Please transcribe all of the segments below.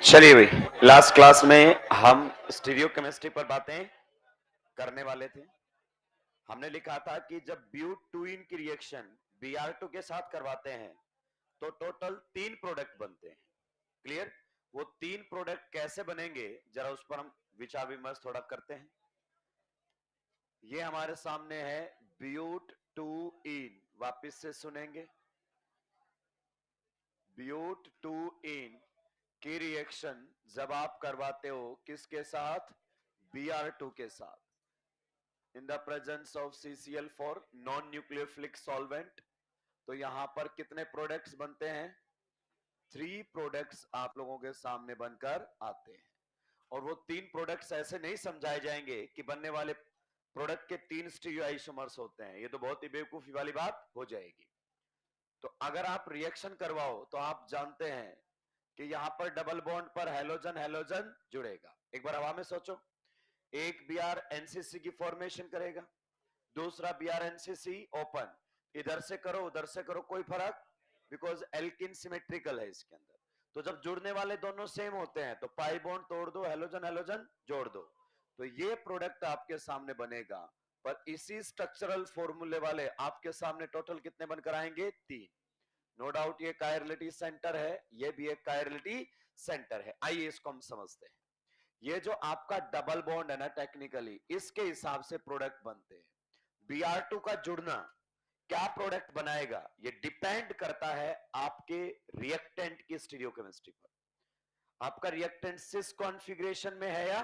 चलिए भाई, last class में हम स्टीरियो केमिस्ट्री पर बातें करने वाले थे। हमने लिखा था कि जब ब्यूट-टू-इन की रिएक्शन Br2 के साथ करवाते हैं तो टोटल 3 प्रोडक्ट बनते हैं। क्लियर? वो 3 प्रोडक्ट कैसे बनेंगे जरा उस पर हम विचार विमर्श थोड़ा करते हैं। ये हमारे सामने है ब्यूट-टू-इन, वापस से सुनेंगे। ब्यूट-टू-इन की रिएक्शन जब आप करवाते हो किसके साथ? Br2 के साथ, in the presence of CCl4 non nucleophilic solvent. तो यहां पर कितने प्रोडक्ट्स बनते हैं? 3 प्रोडक्ट्स आप लोगों के सामने बनकर आते हैं। और वो 3 प्रोडक्ट्स ऐसे नहीं समझाए जाएंगे कि बनने वाले प्रोडक्ट के 3 स्टीरियो आइसोमर्स होते हैं, ये तो बहुत ही बेवकूफी वाली बात हो जाएगी। तो अगर आप रिएक्शन करवाओ तो आप जानते हैं कि यहां पर डबल बॉन्ड पर हेलोजन हेलोजन जुड़ेगा। एक बार हवा में सोचो, एक Br NCC की फॉर्मेशन करेगा, दूसरा Br NCC ओपन, इधर से करो उधर से करो कोई फर्क, बिकॉज एल्किन सिमेट्रिकल है इसके अंदर। तो जब जुड़ने वाले दोनों सेम होते हैं तो पाई बॉन्ड तोड़ दो, हेलोजन हेलोजन जोड़ दो, तो ये प्रोडक्ट आपके सामने बनेगा। पर इसी स्ट्रक्चरल फॉर्मूले वाले आपके सामने टोटल कितने बनकर आएंगे? 3। नो डाउट ये कायरलिटी सेंटर है, ये भी एक कायरलिटी सेंटर है। आइए इसको हम समझते हैं। ये जो आपका डबल बॉन्ड है ना, टेक्निकली इसके हिसाब से प्रोडक्ट बनते हैं। Br2 का जुड़ना क्या प्रोडक्ट बनाएगा, ये डिपेंड करता है आपके रिएक्टेंट की स्टीरियोकेमिस्ट्री पर। आपका रिएक्टेंट सिस कॉन्फ़िगरेशन में है या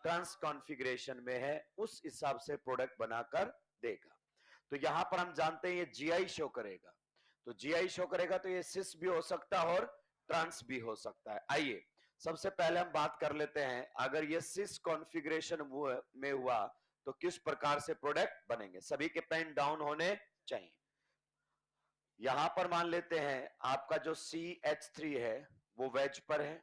ट्रांस कॉन्फ़िगरेशन में है, उस हिसाब से प्रोडक्ट बनाकर देगा। तो यहां पर हम जानते हैं ये GI शो करेगा, तो GI शो करेगा तो ये सिस भी हो सकता है और ट्रांस भी हो सकता है। आइए सबसे पहले हम बात कर लेते हैं, अगर ये सिस कॉन्फ़िगरेशन में हुआ तो किस प्रकार से प्रोडक्ट बनेंगे। सभी के पेन डाउन होने चाहिए। यहां पर मान लेते हैं आपका जो CH3 है वो वेज पर है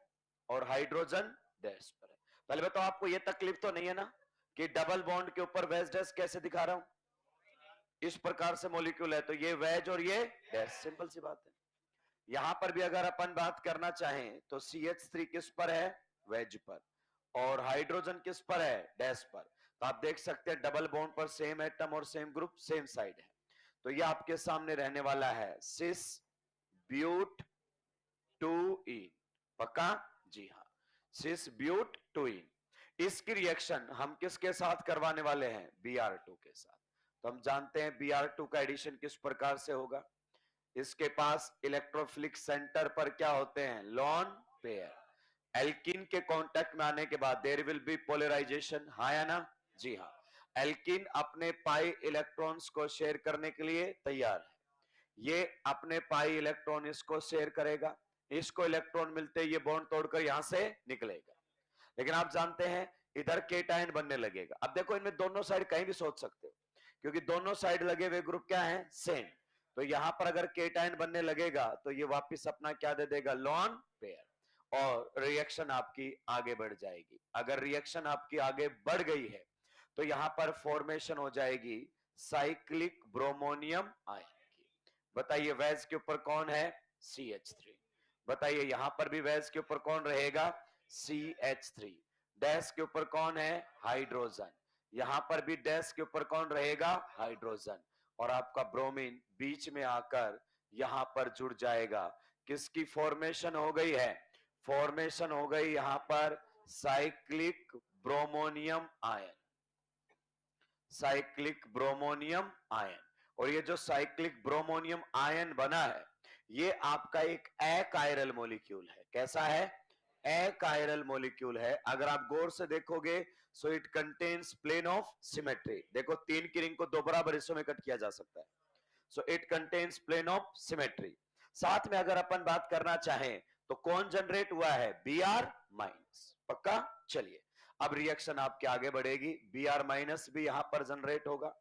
और हाइड्रोजन डैश पर है। पहले बताओ, आपको ये तकलीफ तो नहीं है ना कि डबल बॉन्ड के ऊपर वेज डैश कैसे दिखा रहा हूं? इस प्रकार से मॉलिक्यूल है तो ये वेज और ये डैश, सिंपल सी बात है। यहां पर भी अगर अपन बात करना चाहें तो CH3 किस पर है? वेज पर, और हाइड्रोजन किस पर है? डैश पर। तो आप देख सकते हैं डबल बॉन्ड पर सेम एटम और सेम ग्रुप सेम साइड है। तो ये आपके सामने रहने वाला है सिस ब्यूट टू इन। पक्का? जी हाँ, सिस ब्यूट टू इन। इसकी रिएक्शन हम किसके साथ करवाने वाले हैं? Br2 के साथ। तो हम जानते हैं Br2 का एडिशन किस प्रकार से होगा। इसके पास इलेक्ट्रोफिलिक सेंटर पर क्या होते हैं? Lone pair. एल्किन के कांटेक्ट में आने के बाद देयर विल बी पोलराइजेशन, हाँ या ना? जी हाँ। एल्किन अपने पाई इलेक्ट्रॉन्स को शेयर करने के लिए तैयार है। ये अपने पाई इलेक्ट्रॉन इसको शेयर करेगा, इसको इलेक्ट्रॉन मिलते ये बॉन्ड तोड़कर यहां से निकलेगा। लेकिन आप जानते हैं इधर केटायन बनने लगेगा। अब देखो इनमें दोनों साइड कहीं भी सोच सकते हो, क्योंकि दोनों साइड लगे हुए ग्रुप क्या है? सेम। तो यहां पर अगर केटायन बनने लगेगा तो ये वापस अपना क्या दे देगा? लॉन पेयर, और रिएक्शन आपकी आगे बढ़ जाएगी। अगर रिएक्शन आपकी आगे बढ़ गई है तो यहां पर फॉर्मेशन हो जाएगी साइक्लिक ब्रोमोनियम आयन की। बताइए वैज के ऊपर कौन है? CH3। बताइए यहां पर भी वैज के ऊपर कौन रहेगा? CH3। डैश के ऊपर कौन है? हाइड्रोजन। यहां पर भी डैश के ऊपर कौन रहेगा? हाइड्रोजन। और आपका ब्रोमीन बीच में आकर यहां पर जुड़ जाएगा। किसकी फॉर्मेशन हो गई है? फॉर्मेशन हो गई यहां पर cyclic bromonium ion, cyclic bromonium ion. और ये जो साइक्लिक ब्रोमोनियम आयन बना है ये आपका एक अकायरल मॉलिक्यूल है। कैसा है? अकायरल मॉलिक्यूल है। अगर आप गौर से देखोगे so it contains plane of symmetry. देखो 3 की रिंग को 2 बराबर हिस्सों में कट किया जा सकता है। So it contains plane of symmetry. साथ में अगर अपन बात करना चाहें तो कौन जनरेट हुआ है? Br minus. पक्का? चलिए अब रिएक्शन आपके आगे बढ़ेगी। Br माइनस भी यहां पर जनरेट होगा।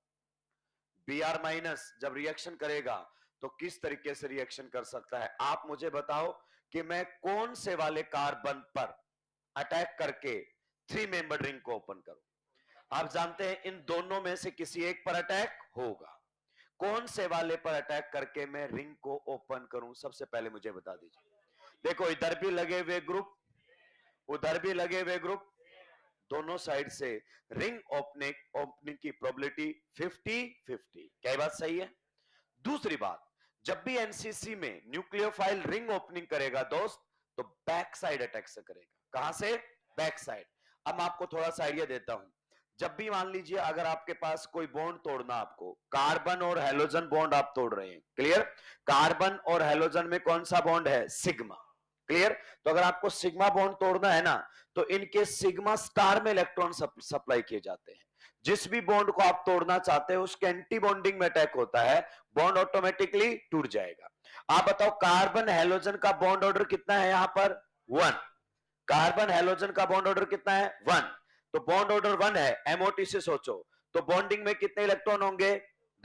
Br माइनस जब रिएक्शन करेगा तो किस तरीके से रिएक्शन कर सकता है? आप मुझे बताओ कि मैं कौन से वाले कार्बन पर अटैक करके 3 मेंबर रिंग को ओपन करूं। आप जानते हैं इन दोनों में से किसी एक पर अटैक होगा। कौन से वाले पर अटैक करके मैं रिंग को ओपन करूं? सबसे पहले मुझे बता दीजिए। देखो इधर भी लगे हुए ग्रुप, उधर भी लगे हुए ग्रुप, दोनों साइड से रिंग ओपनिंग की प्रोबेबिलिटी 50-50। क्या बात सही है? दूसरी बात, जब भी एनसीसी में न्यूक्लियोफाइल रिंग ओपनिंग करेगा दोस्त, तो बैक साइड अटैक से करेगा। कहां से? Back side. अब मैं आपको थोड़ा सा आइडिया देता हूं। जब भी मान लीजिए अगर आपके पास कोई बॉन्ड तोड़ना, आपको कार्बन और हेलोजन बॉन्ड आप तोड़ रहे हैं, क्लियर? कार्बन और हेलोजन में कौन सा बॉन्ड है? Sigma, clear? तो अगर आपको सिग्मा बॉन्ड तोड़ना है ना, तो इनके सिग्मा स्टार में इलेक्ट्रॉन सप्लाई किए जाते हैं। जिस भी बॉन्ड को आप तोड़ना चाहते हैं उसके एंटी बॉन्डिंग में अटैक होता है, बॉन्ड ऑटोमेटिकली टूट जाएगा। आप बताओ कार्बन हेलोजन का बॉन्ड ऑर्डर कितना है? यहां पर 1। कार्बन हेलोजन का बॉन्ड ऑर्डर कितना है? 1। तो बॉन्ड ऑर्डर 1 है, एमओटी से सोचो, तो बॉन्डिंग में कितने इलेक्ट्रॉन होंगे?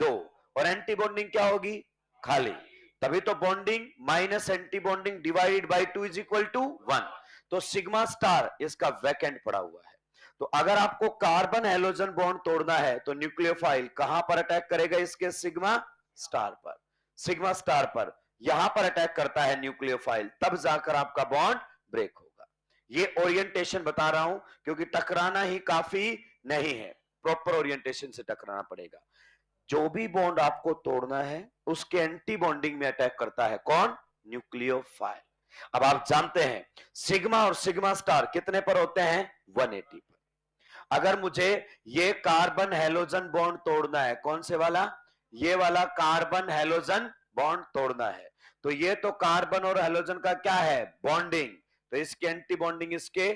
2। और एंटी बॉन्डिंग क्या होगी? खाली। तभी तो bonding minus anti bonding divided by 2 is equal to 1। तो सिग्मा स्टार इसका वैकेंट पड़ा हुआ है। तो अगर आपको कार्बन हेलोजन बॉन्ड तोड़ना है तो न्यूक्लियोफाइल कहां पर अटैक करेगा? इसके सिग्मा स्टार पर। सिग्मा स्टार पर यहां पर अटैक करता है न्यूक्लियोफाइल, तब जाकर आपका बॉन्ड ब्रेक होगा। ये ओरिएंटेशन बता रहा हूं क्योंकि टकराना ही काफी नहीं है, प्रॉपर ओरिएंटेशन से टकराना पड़ेगा। जो भी बॉन्ड आपको तोड़ना है उसके एंटी बॉन्डिंग में अटैक करता है कौन? न्यूक्लियोफाइल। अब आप जानते हैं सिग्मा और सिग्मा स्टार कितने पर होते हैं? 180 पर। अगर मुझे ये कार्बन हेलोजन बॉन्ड तोड़ना है, कौन से वाला? ये वाला कार्बन हेलोजन बॉन्ड तोड़ना है, तो ये तो कार्बन और हेलोजन का क्या है? बॉन्डिंग। तो इसकी एंटी बॉन्डिंग इसके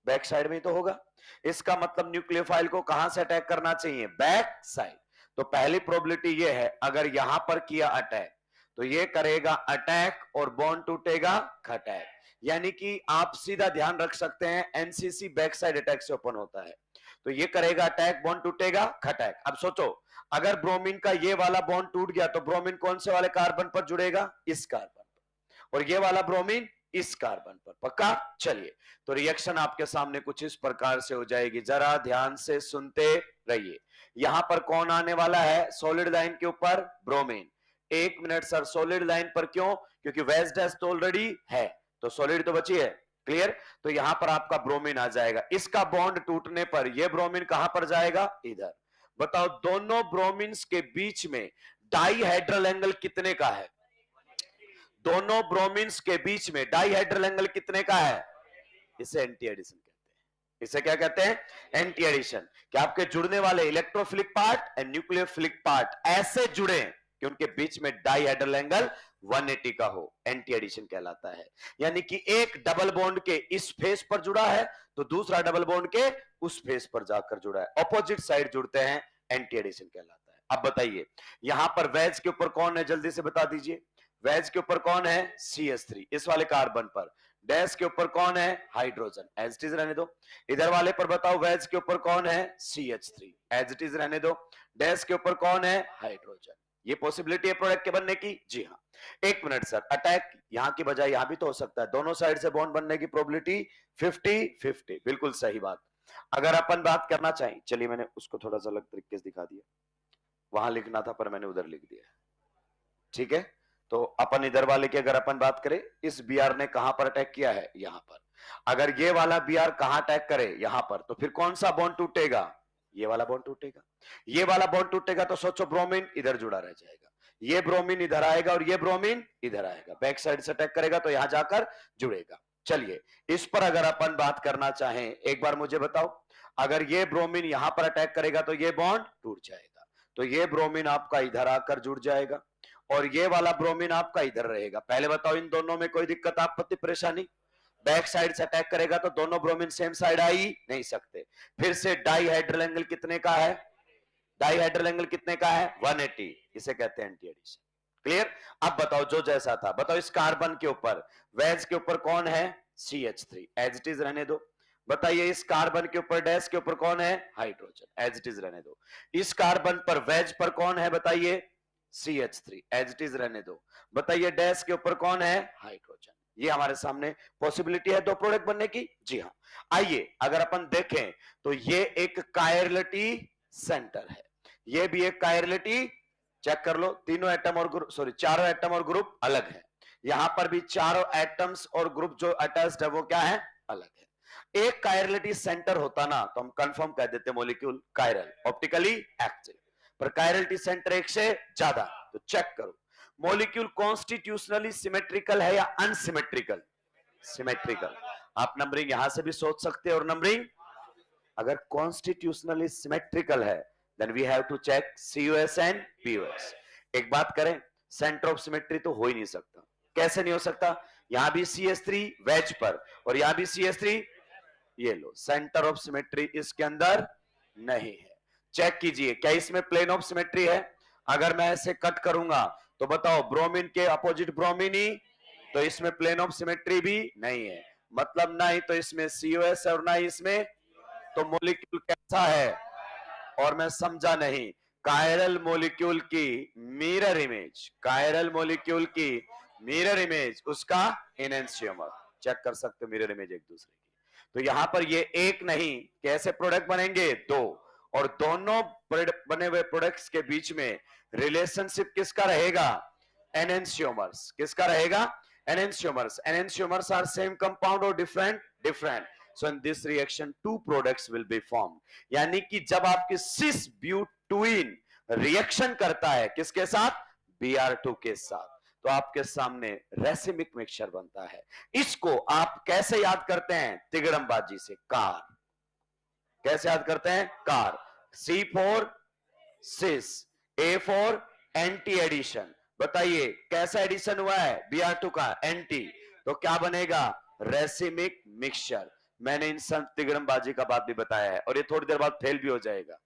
बैक साइड में तो होगा। इसका मतलब न्यूक्लियोफाइल को कहां से अटैक करना चाहिए? Back side. तो पहली प्रोबेबिलिटी ये है, अगर यहां पर किया अटैक तो ये करेगा अटैक और बॉन्ड टूटेगा खटैक। यानी कि आप सीधा ध्यान रख सकते हैं एनसीसी बैक साइड अटैक से ओपन होता है। तो ये करेगा अटैक, बॉन्ड टूटेगा खटैक। अब सोचो अगर ब्रोमीन का ये वाला बॉन्ड टूट गया तो ब्रोमीन कौन से वाले कार्बन पर जुड़ेगा? इस कार्बन पर। और ये वाला ब्रोमीन इस कार्बन पर। पक्का? चलिए, तो रिएक्शन आपके सामने कुछ इस प्रकार से हो जाएगी, जरा ध्यान से सुनते रहिए। यहां पर कौन आने वाला है? सॉलिड लाइन के ऊपर bromine. 1 minute sir, solid line पर क्यों? क्योंकि वेज डैश तो ऑलरेडी है, तो सॉलिड तो बची है, क्लियर? तो यहां पर आपका ब्रोमीन आ जाएगा। इसका बॉन्ड टूटने पर यह ब्रोमीन कहां पर जाएगा? इधर। बताओ दोनों ब्रोमीन्स के बीच में डाईहेड्रल एंगल कितने का है? दोनों ब्रोमीन्स के बीच में डाईहेड्रल एंगल कितने का है? इसे एंटी एडिशन कहते हैं। इसे क्या कहते हैं? Anti addition. कि आपके जुड़ने वाले electrophilic part and nucleophilic part ऐसे जुड़े कि उनके बीच में डाईहेड्रल एंगल 180 का हो, एंटी एडिशन कहलाता है। यानी कि एक डबल बॉन्ड के इस फेस पर जुड़ा है तो दूसरा डबल बॉन्ड के उस फेस पर जाकर जुड़ा है, ऑपोजिट साइड जुड़ते हैं, एंटी एडिशन कहलाता है। अब बताइए यहां पर वेज के ऊपर कौन है? जल्दी से बता दीजिए। वेज के ऊपर कौन है? CH3, इस वाले कार्बन पर। डैश के ऊपर कौन है? हाइड्रोजन, एज इट इज रहने दो। इधर वाले पर बताओ वेज के ऊपर कौन है? CH3, एज इट इज रहने दो। डैश के ऊपर कौन है? हाइड्रोजन। ये पॉसिबिलिटी है प्रोडक्ट के बनने की? जी हाँ। 1 मिनट सर, अटैक यहां की बजाय यहां भी तो हो सकता है, दोनों साइड से बॉन्ड बनने की प्रोबेबिलिटी 50-50। बिल्कुल सही बात। अगर अपन बात करना चाहें, चलिए मैंने उसको थोड़ा सा अलग तरीके से दिखा दिया, वहां लिखना था पर मैंने उधर लिख दिया, ठीक है? तो अपन इधर वाले की अगर अपन बात करें, इस बीआर ने कहां पर अटैक किया है? यहां पर। अगर ये वाला बीआर कहां अटैक करे? यहां पर। तो फिर कौन सा बॉन्ड टूटेगा? ये वाला बॉन्ड टूटेगा। ये वाला बॉन्ड टूटेगा तो सोचो ब्रोमीन इधर जुड़ा रह जाएगा, ये ब्रोमीन इधर आएगा और ये ब्रोमीन इधर आएगा, बैक साइड से अटैक करेगा तो यहां जाकर जुड़ेगा। चलिए, इस पर अगर अपन बात करना चाहें, एक बार मुझे बताओ, अगर ये ब्रोमीन यहां पर अटैक करेगा तो ये बॉन्ड टूट जाएगा, तो ये ब्रोमीन आपका इधर आकर जुड़ जाएगा और ये वाला ब्रोमीन आपका इधर रहेगा। पहले बताओ इन दोनों में कोई दिक्कत, आपत्ति, परेशानी? बैक साइड से अटैक करेगा तो दोनों ब्रोमीन सेम साइड आ ही नहीं सकते। फिर से डाईहेड्रल एंगल कितने का है? डाईहेड्रल एंगल कितने का है? 180। इसे कहते हैं एंटी एडिशन। क्लियर? अब बताओ जो जैसा था, बताओ इस कार्बन के ऊपर, वेज के ऊपर कौन है? CH3, एज इट इज रहने दो। बताइए इस कार्बन के ऊपर, डैश के ऊपर कौन है? हाइड्रोजन, एज इट इज रहने दो। इस कार्बन पर, वेज पर कौन है? बताइए CH3, एज इट इज रहने दो। बताइए डैश के ऊपर कौन है? हाइड्रोजन। ये हमारे सामने पॉसिबिलिटी है दो प्रोडक्ट बनने की। जी हाँ। आइए अगर अपन देखें तो ये एक कायरलिटी सेंटर है, ये भी एक कायरलिटी, चेक कर लो, तीनों एटम और ग्रुप, सॉरी चारों एटम और ग्रुप अलग है। यहां पर भी चारों एटम्स और ग्रुप जो अटैच्ड है वो क्या है? अलग है। एक कायरलिटी सेंटर होता ना तो हम कंफर्म कह देते मॉलिक्यूल कायरल, ऑप्टिकली एक्टिव। पर कायरलिटी सेंटर एक से ज्यादा, तो चेक करो मॉलिक्यूल कॉन्स्टिट्यूशनली सिमेट्रिकल है या अनसिमेट्रिकल? सिमेट्रिकल। आप नंबरिंग यहां से भी सोच सकते हैं और नंबरिंग, अगर कॉन्स्टिट्यूशनली सिमेट्रिकल है then we have to check COS and POS। एक बात करें, सेंटर ऑफ सिमेट्री तो हो ही नहीं सकता। कैसे नहीं हो सकता? यहां भी CH3 वेज पर और यहां भी CH3, ये लो सेंटर ऑफ सिमेट्री इसके अंदर नहीं है। चेक कीजिए क्या इसमें प्लेन ऑफ सिमेट्री है? अगर मैं ऐसे कट करूंगा तो बताओ ब्रोमीन के अपोजिट ब्रोमीन ही, तो इसमें प्लेन ऑफ सिमेट्री भी नहीं है, मतलब ना ही तो इसमें COS और ना ही इसमें, तो मॉलिक्यूल कैसा है? और मैं समझा नहीं, कायरल मॉलिक्यूल की मिरर इमेज, कायरल मॉलिक्यूल की मिरर इमेज उसका एनेंशियोमर, चेक कर सकते हो मिरर इमेज एक दूसरे की। तो यहां पर ये एक नहीं, कैसे प्रोडक्ट बनेंगे? दो, और दोनों बने हुए प्रोडक्ट्स के बीच में रिलेशनशिप किसका रहेगा? एनेंशियोमर्स। किसका रहेगा? Enantiomers. Enantiomers are same compound और different? Different. So in this reaction two products will be formed। यानी कि जब आपके सिस ब्यूटुइन रिएक्शन करता है किसके साथ? Br2 के साथ, तो आपके सामने रेसिमिक मिक्सचर बनता है। इसको आप कैसे याद करते हैं? तिगड़मबाजी से। कार। कैसे याद करते हैं? Car. C for cis, A for anti addition. बताइए कैसा एडिशन हुआ है Br2 का? एंटी। तो क्या बनेगा? Racemic mixture. मैंने इन सब तिगड़मबाजी का बात भी बताया है और ये थोड़ी देर बाद फेल भी हो जाएगा।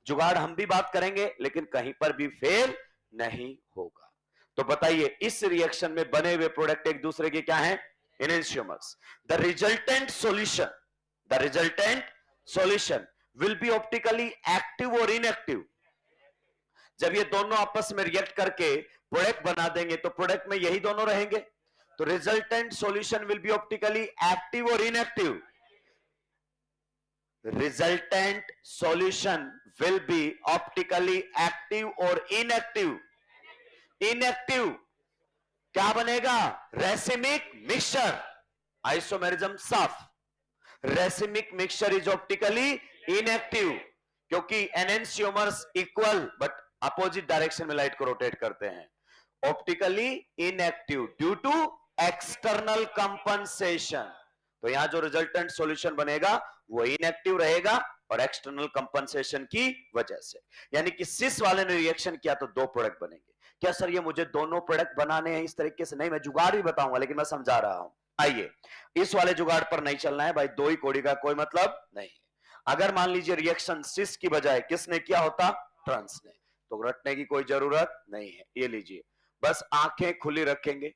जुगाड़ हम भी बात करेंगे लेकिन कहीं पर भी फेल नहीं होगा। तो बताइए इस रिएक्शन में बने हुए प्रोडक्ट एक दूसरे के क्या है? Enantiomers. The resultant solution, the resultant solution will be optically active और इनएक्टिव। जब ये दोनों आपस में रिएक्ट करके प्रोडक्ट बना देंगे तो प्रोडक्ट में यही दोनों रहेंगे। तो resultant solution will be optically active और inactive. Resultant solution will be optically active और इनएक्टिव। इनएक्टिव क्या बनेगा? Racemic mixture. आइसोमेरिज्म साफ। Racemic mixture is optically inactive क्योंकि enantiomers equal but opposite direction में लाइट को रोटेट करते हैं। Optically inactive due to external compensation. तो यहां जो रिजल्टेंट सॉल्यूशन बनेगा वो इनएक्टिव रहेगा और एक्सटर्नल कंपनसेशन की वजह से। यानी कि सिस वाले ने रिएक्शन किया तो दो प्रोडक्ट बनेंगे। क्या सर ये मुझे दोनों प्रोडक्ट बनाने हैं इस तरीके से? नहीं, मैं जुगाड़ भी बताऊंगा लेकिन मैं समझा रहा हूं। आइए, इस वाले जुगाड़ पर नहीं चलना है भाई, दो ही कोड़ी का कोई मतलब नहीं। अगर मान लीजिए रिएक्शन सिस की बजाय किसने किया होता? ट्रांस ने, तो रटने की कोई जरूरत नहीं है। ये लीजिए, बस आंखें खुली रखेंगे।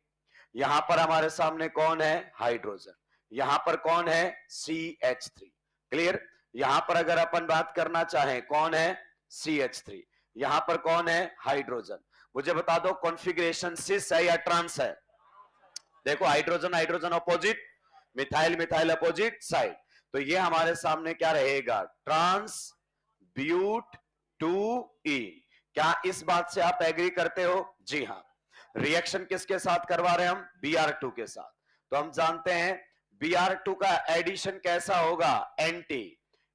यहां पर हमारे सामने कौन है? हाइड्रोजन। यहां पर कौन है? CH3। क्लियर? यहां पर अगर अपन बात करना चाहें कौन है? CH3। यहां पर कौन है? हाइड्रोजन। मुझे बता दो कॉन्फ़िगरेशन सिस है या ट्रांस है? देखो hydrogen hydrogen opposite, methyl methyl opposite side. तो ये हमारे सामने क्या रहेगा? Trans but 2E। क्या इस बात से आप एग्री करते हो? जी हां। रिएक्शन किसके साथ करवा रहे हैं हम? Br2 के साथ। तो हम जानते हैं Br2 का एडिशन कैसा होगा? एंटी।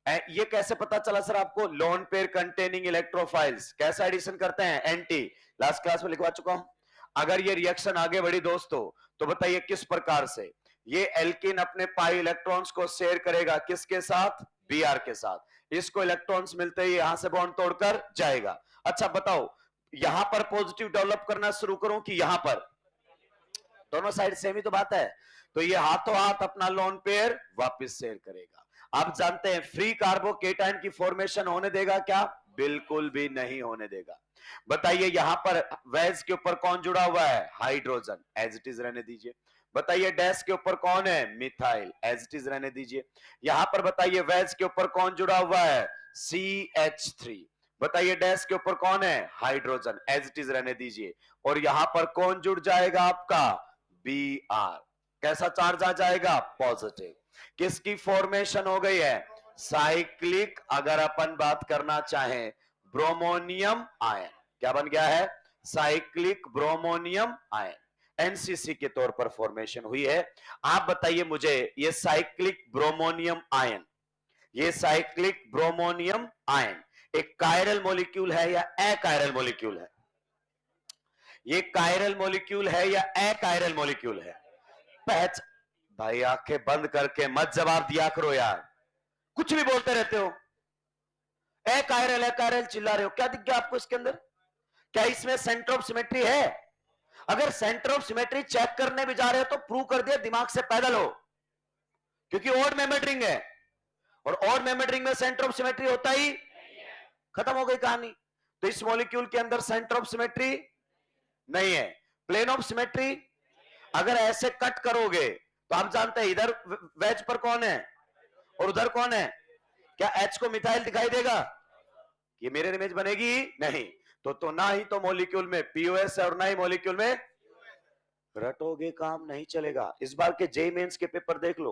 ये कैसे पता चला सर आपको? लोन पेयर कंटेनिंग इलेक्ट्रोफाइल्स कैसा एडिशन करते हैं? एंटी। लास्ट क्लास में लिखवा चुका हूं। अगर ये रिएक्शन आगे बढ़ी दोस्तों तो बताइए किस प्रकार से ये एल्किन अपने पाई इलेक्ट्रॉन्स को शेयर करेगा किसके साथ? Br के साथ। इसको इलेक्ट्रॉन्स मिलते ही यहां से बॉन्ड तोड़कर जाएगा। अच्छा बताओ यहां पर पॉजिटिव डेवलप करना शुरू करूं कि यहां पर? दोनों साइड सेम ही तो बात है। तो ये हाथों हाथ अपना लोन पेयर वापस शेयर करेगा। आप जानते हैं फ्री कार्बोकेटाइन की फॉर्मेशन होने देगा क्या? बिल्कुल भी नहीं होने देगा। बताइए यहां पर वेज के ऊपर कौन जुड़ा हुआ है? हाइड्रोजन। एज इट इज रहने दीजिए। बताइए डैश के ऊपर कौन है? मिथाइल। एज इट इज रहने दीजिए। यहां पर बताइए वेज के ऊपर कौन जुड़ा हुआ है? CH3। बताइए डैश के ऊपर कौन है? हाइड्रोजन। एज इट इज रहने दीजिए। और यहां पर कौन जुड़ जाएगा आपका? Br। कैसा चार्ज आ जाएगा? पॉजिटिव। किसकी फॉर्मेशन हो गई है? साइक्लिक, अगर अपन बात करना चाहें ब्रोमोनियम आयन। क्या बन गया है? Cyclic bromonium ion. एनसीसी के तौर पर फॉर्मेशन हुई है। आप बताइए मुझे, ये साइक्लिक ब्रोमोनियम आयन, ये साइक्लिक ब्रोमोनियम आयन एक कायरल मॉलिक्यूल है या अकायरल मॉलिक्यूल है? ये कायरल मॉलिक्यूल है या अकायरल मॉलिक्यूल है? पहच भाई आंखें बंद करके मत जवाब दिया करो यार, कुछ भी बोलते रहते हो। अकायरल चिल्ला रहे हो, क्या दिख गया आपको इसके अंदर? क्या इसमें सेंटर ऑफ सिमेट्री है? अगर सेंटर ऑफ सिमेट्री चेक करने भी जा रहे हो तो प्रूव कर दिया, दिमाग से पैदल हो, क्योंकि ऑड मेमोरी रिंग है और ऑड मेमोरी रिंग में सेंटर ऑफ सिमेट्री होता ही, खत्म हो गई कहानी। तो इस मॉलिक्यूल के अंदर सेंटर ऑफ सिमेट्री नहीं है। प्लेन ऑफ सिमेट्री, अगर ऐसे कट करोगे तो आप जानते हैं इधर वेज पर कौन है और उधर कौन है? क्या एच को मिथाइल दिखाई देगा? ये मिरर इमेज बनेगी नहीं। तो ना ही तो मॉलिक्यूल में पीओएस है और ना ही मॉलिक्यूल में, रटोगे काम नहीं चलेगा। इस बार के जेईई मेंस के पेपर देख लो,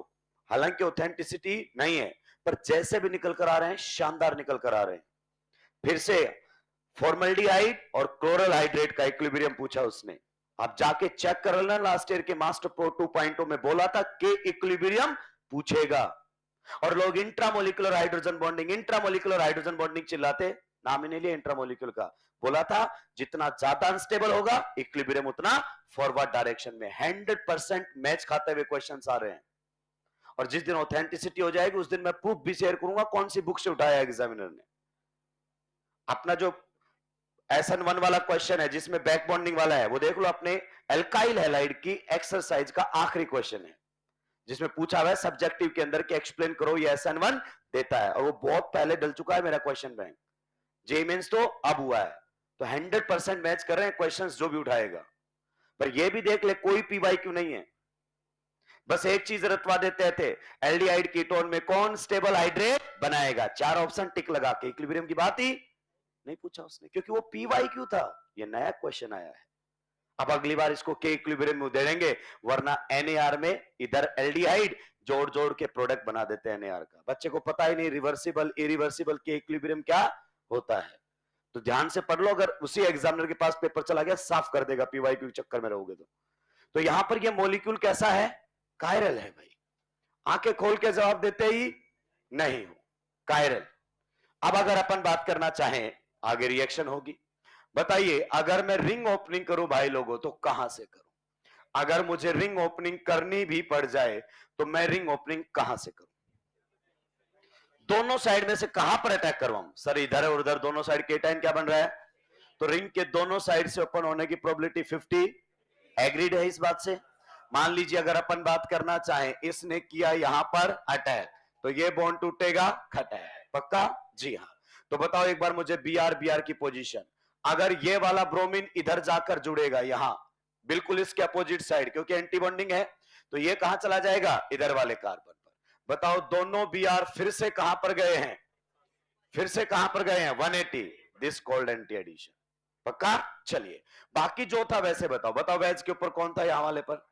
हालांकि ऑथेंटिसिटी नहीं है पर जैसे भी निकल कर आ रहे हैं शानदार निकल कर आ रहे हैं। फिर से फॉर्मल्डिहाइड और क्लोरल हाइड्रेट का इक्विलिब्रियम पूछा उसने, आप जाके चेक कर लेना। लास्ट ईयर के मास्टर प्रो 2.0 में बोला था कि इक्विलिब्रियम पूछेगा और लोग इंट्रामोलिकुलर हाइड्रोजन बॉन्डिंग चिल्लाते, नाम ही नहीं लिया इंट्रामोलिकुलर का। बोला था जितना ज्यादा अनस्टेबल होगा इक्विलिब्रियम उतना फॉरवर्ड डायरेक्शन में। 100% मैच खाते हुए क्वेश्चंस आ रहे हैं और जिस दिन ऑथेंटिसिटी हो जाएगी उस दिन मैं प्रूफ भी शेयर करूंगा कौन सी बुक से उठाया एग्जामिनर ने। अपना जो SN1 वाला क्वेश्चन है जिसमें बैक बॉन्डिंग वाला है वो देख लो, अपने एल्काइल हैलाइड की एक्सरसाइज का आखिरी क्वेश्चन है जिसमें पूछा हुआ है सब्जेक्टिव के अंदर कि एक्सप्लेन करो ये SN1 देता है, और वो बहुत पहले डल चुका है मेरा क्वेश्चन बैंक। जेईई मेंस तो अब हुआ है, तो 100% मैच कर रहे हैं क्वेश्चंस जो भी उठाएगा। पर ये भी देख ले कोई पीवाईक्यू नहीं है, बस एक चीज रटवा देते थे, एल्डिहाइड कीटोन में कौन स्टेबल हाइड्रेट बनाएगा, 4 ऑप्शन टिक लगा के। इक्विलिब्रियम की बात ही नहीं पूछा उसने क्योंकि वो पीवाईक्यू था, ये नया क्वेश्चन आया है। अब अगली बार इसको के इक्विलिब्रियम में दे देंगे, वरना एनएआर में इधर एल्डिहाइड जोड़ जोड़ के प्रोडक्ट बना देते हैं एनएआर का। बच्चे को पता ही नहीं रिवर्सिबल इरिवर्सिबल के इक्विलिब्रियम क्या होता है, तो ध्यान से पढ़ लो, अगर उसी एग्जामिनर के पास पेपर चला गया साफ कर देगा पीवाईक्यू के चक्कर में रहोगे तो यहां पर ये मॉलिक्यूल कैसा है? कायरल है भाई, आंखें खोल के जवाब देते ही नहीं हो, कायरल। अब अगर अपन बात करना चाहें आगे रिएक्शन होगी, बताइए अगर मैं रिंग ओपनिंग करूं भाई लोगों तो कहां से करूं? अगर मुझे रिंग ओपनिंग करनी भी पड़ जाए तो मैं रिंग ओपनिंग कहां से करूं? दोनों साइड में से कहां पर अटैक करवाऊं? सर इधर और उधर दोनों साइड के टाइम क्या बन रहा है? तो रिंग के दोनों साइड से ओपन होने की प्रोबेबिलिटी 50। एग्रीड है इस बात से? मान लीजिए अगर अपन बात करना चाहें, इसने किया यहां पर अटैक तो ये बॉन्ड टूटेगा, खट है पक्का? जी हाँ। तो बताओ एक बार मुझे बीआर की पोजीशन, अगर ये वाला ब्रोमीन इधर जाकर जुड़ेगा यहां बिल्कुल इसके अपोजिट साइड, क्योंकि एंटी बॉन्डिंग है, तो ये कहां चला जाएगा? इधर वाले कार्बन पर। बताओ दोनों बीआर फिर से कहां पर गए हैं? फिर से कहां पर गए हैं? 180, दिस कॉल्ड एंटी एडिशन। पक्का? चलिए बाकी जो था वैसे बताओ। बताओ वेज के ऊपर कौन था? यहां वाले पर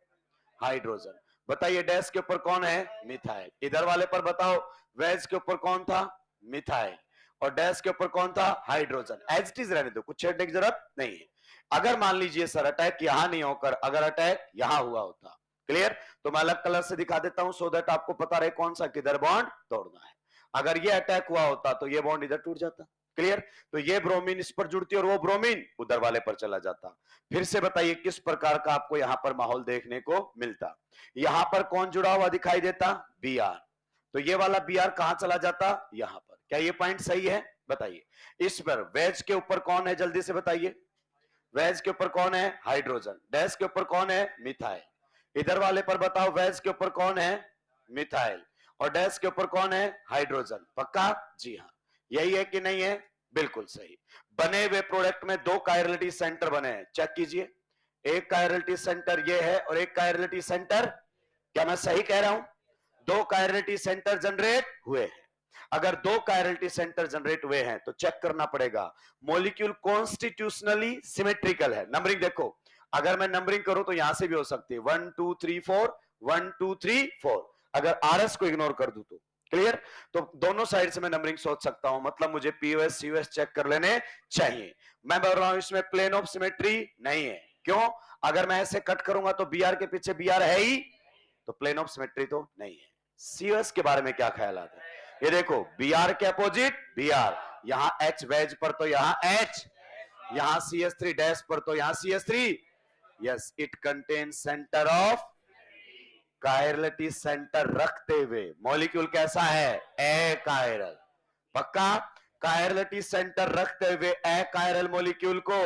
हाइड्रोजन। बताइए डैश के ऊपर कौन है? मिथाइल। इधर वाले पर बताओ वेज के ऊपर कौन था? मिथाइल। और डैश के ऊपर कौन था? हाइड्रोजन। एज इट इज रहने दो, कुछ छेड़ने की जरूरत नहीं है। अगर मान लीजिए सर अटैक यहां नहीं होकर अगर अटैक यहां हुआ होता, क्लियर, तो मैं अलग कलर से दिखा देता हूं सो दैट आपको पता रहे कौन सा किधर बॉन्ड तोड़ना है। अगर ये अटैक हुआ होता तो ये बॉन्ड इधर टूट जाता, क्लियर, तो ये ब्रोमीन इस पर जुड़ती और वो ब्रोमीन उधर वाले पर चला जाता। फिर से बताइए किस प्रकार का आपको यहां पर माहौल देखने को मिलता? यहां पर कौन जुड़ा हुआ दिखाई देता? बीआर। तो ये वाला बीआर कहां चला जाता? यहां पर। क्या ये पॉइंट सही है? बताइए। इस पर वेज के ऊपर कौन है? जल्दी से बताइए। वेज के ऊपर कौन है? हाइड्रोजन। डैश के ऊपर कौन है? मिथाइल। इधर वाले पर बताओ वेज के ऊपर कौन है? मिथाइल। और डैश के ऊपर कौन है? हाइड्रोजन। पक्का? जी हाँ। यही है कि नहीं है? बिल्कुल सही। बने हुए प्रोडक्ट में 2 कायरलिटी सेंटर बने हैं, चेक कीजिए। एक कायरलिटी सेंटर ये है और एक कायरलिटी सेंटर, क्या मैं सही कह रहा हूं? 2 कायरलिटी सेंटर जनरेट हुए हैं। अगर 2 कायरलिटी सेंटर जनरेट हुए हैं तो चेक करना पड़ेगा मॉलिक्यूल कॉन्स्टिट्यूशनली सिमेट्रिकल है। नंबरिंग देखो, अगर मैं नंबरिंग करूं तो यहां से भी हो सकती है 1 2 3 4 1 2 3 4, अगर आरएस को इग्नोर कर दूं तो, क्लियर, तो दोनों साइड से मैं नंबरिंग सोच सकता हूं, मतलब मुझे पीओएस सीओएस चेक कर लेने चाहिए। मैं बोल रहा हूं इसमें प्लेन ऑफ सिमेट्री नहीं है, क्यों? अगर मैं ऐसे कट करूंगा तो Br के पीछे Br है ही, तो प्लेन ऑफ सिमेट्री तो नहीं है। CS के बारे में क्या ख्याल आता है? ये देखो Br के अपोजिट Br, यहां H वेज पर तो यहां H, यहां CS3 डैश पर तो यहां CS3। Yes, it contain centre of chirality centre रखते हुए मॉलिक्यूल कैसा है? अकायरल। पक्का? कायरलिटी सेंटर रखते हुए अकायरल मॉलिक्यूल को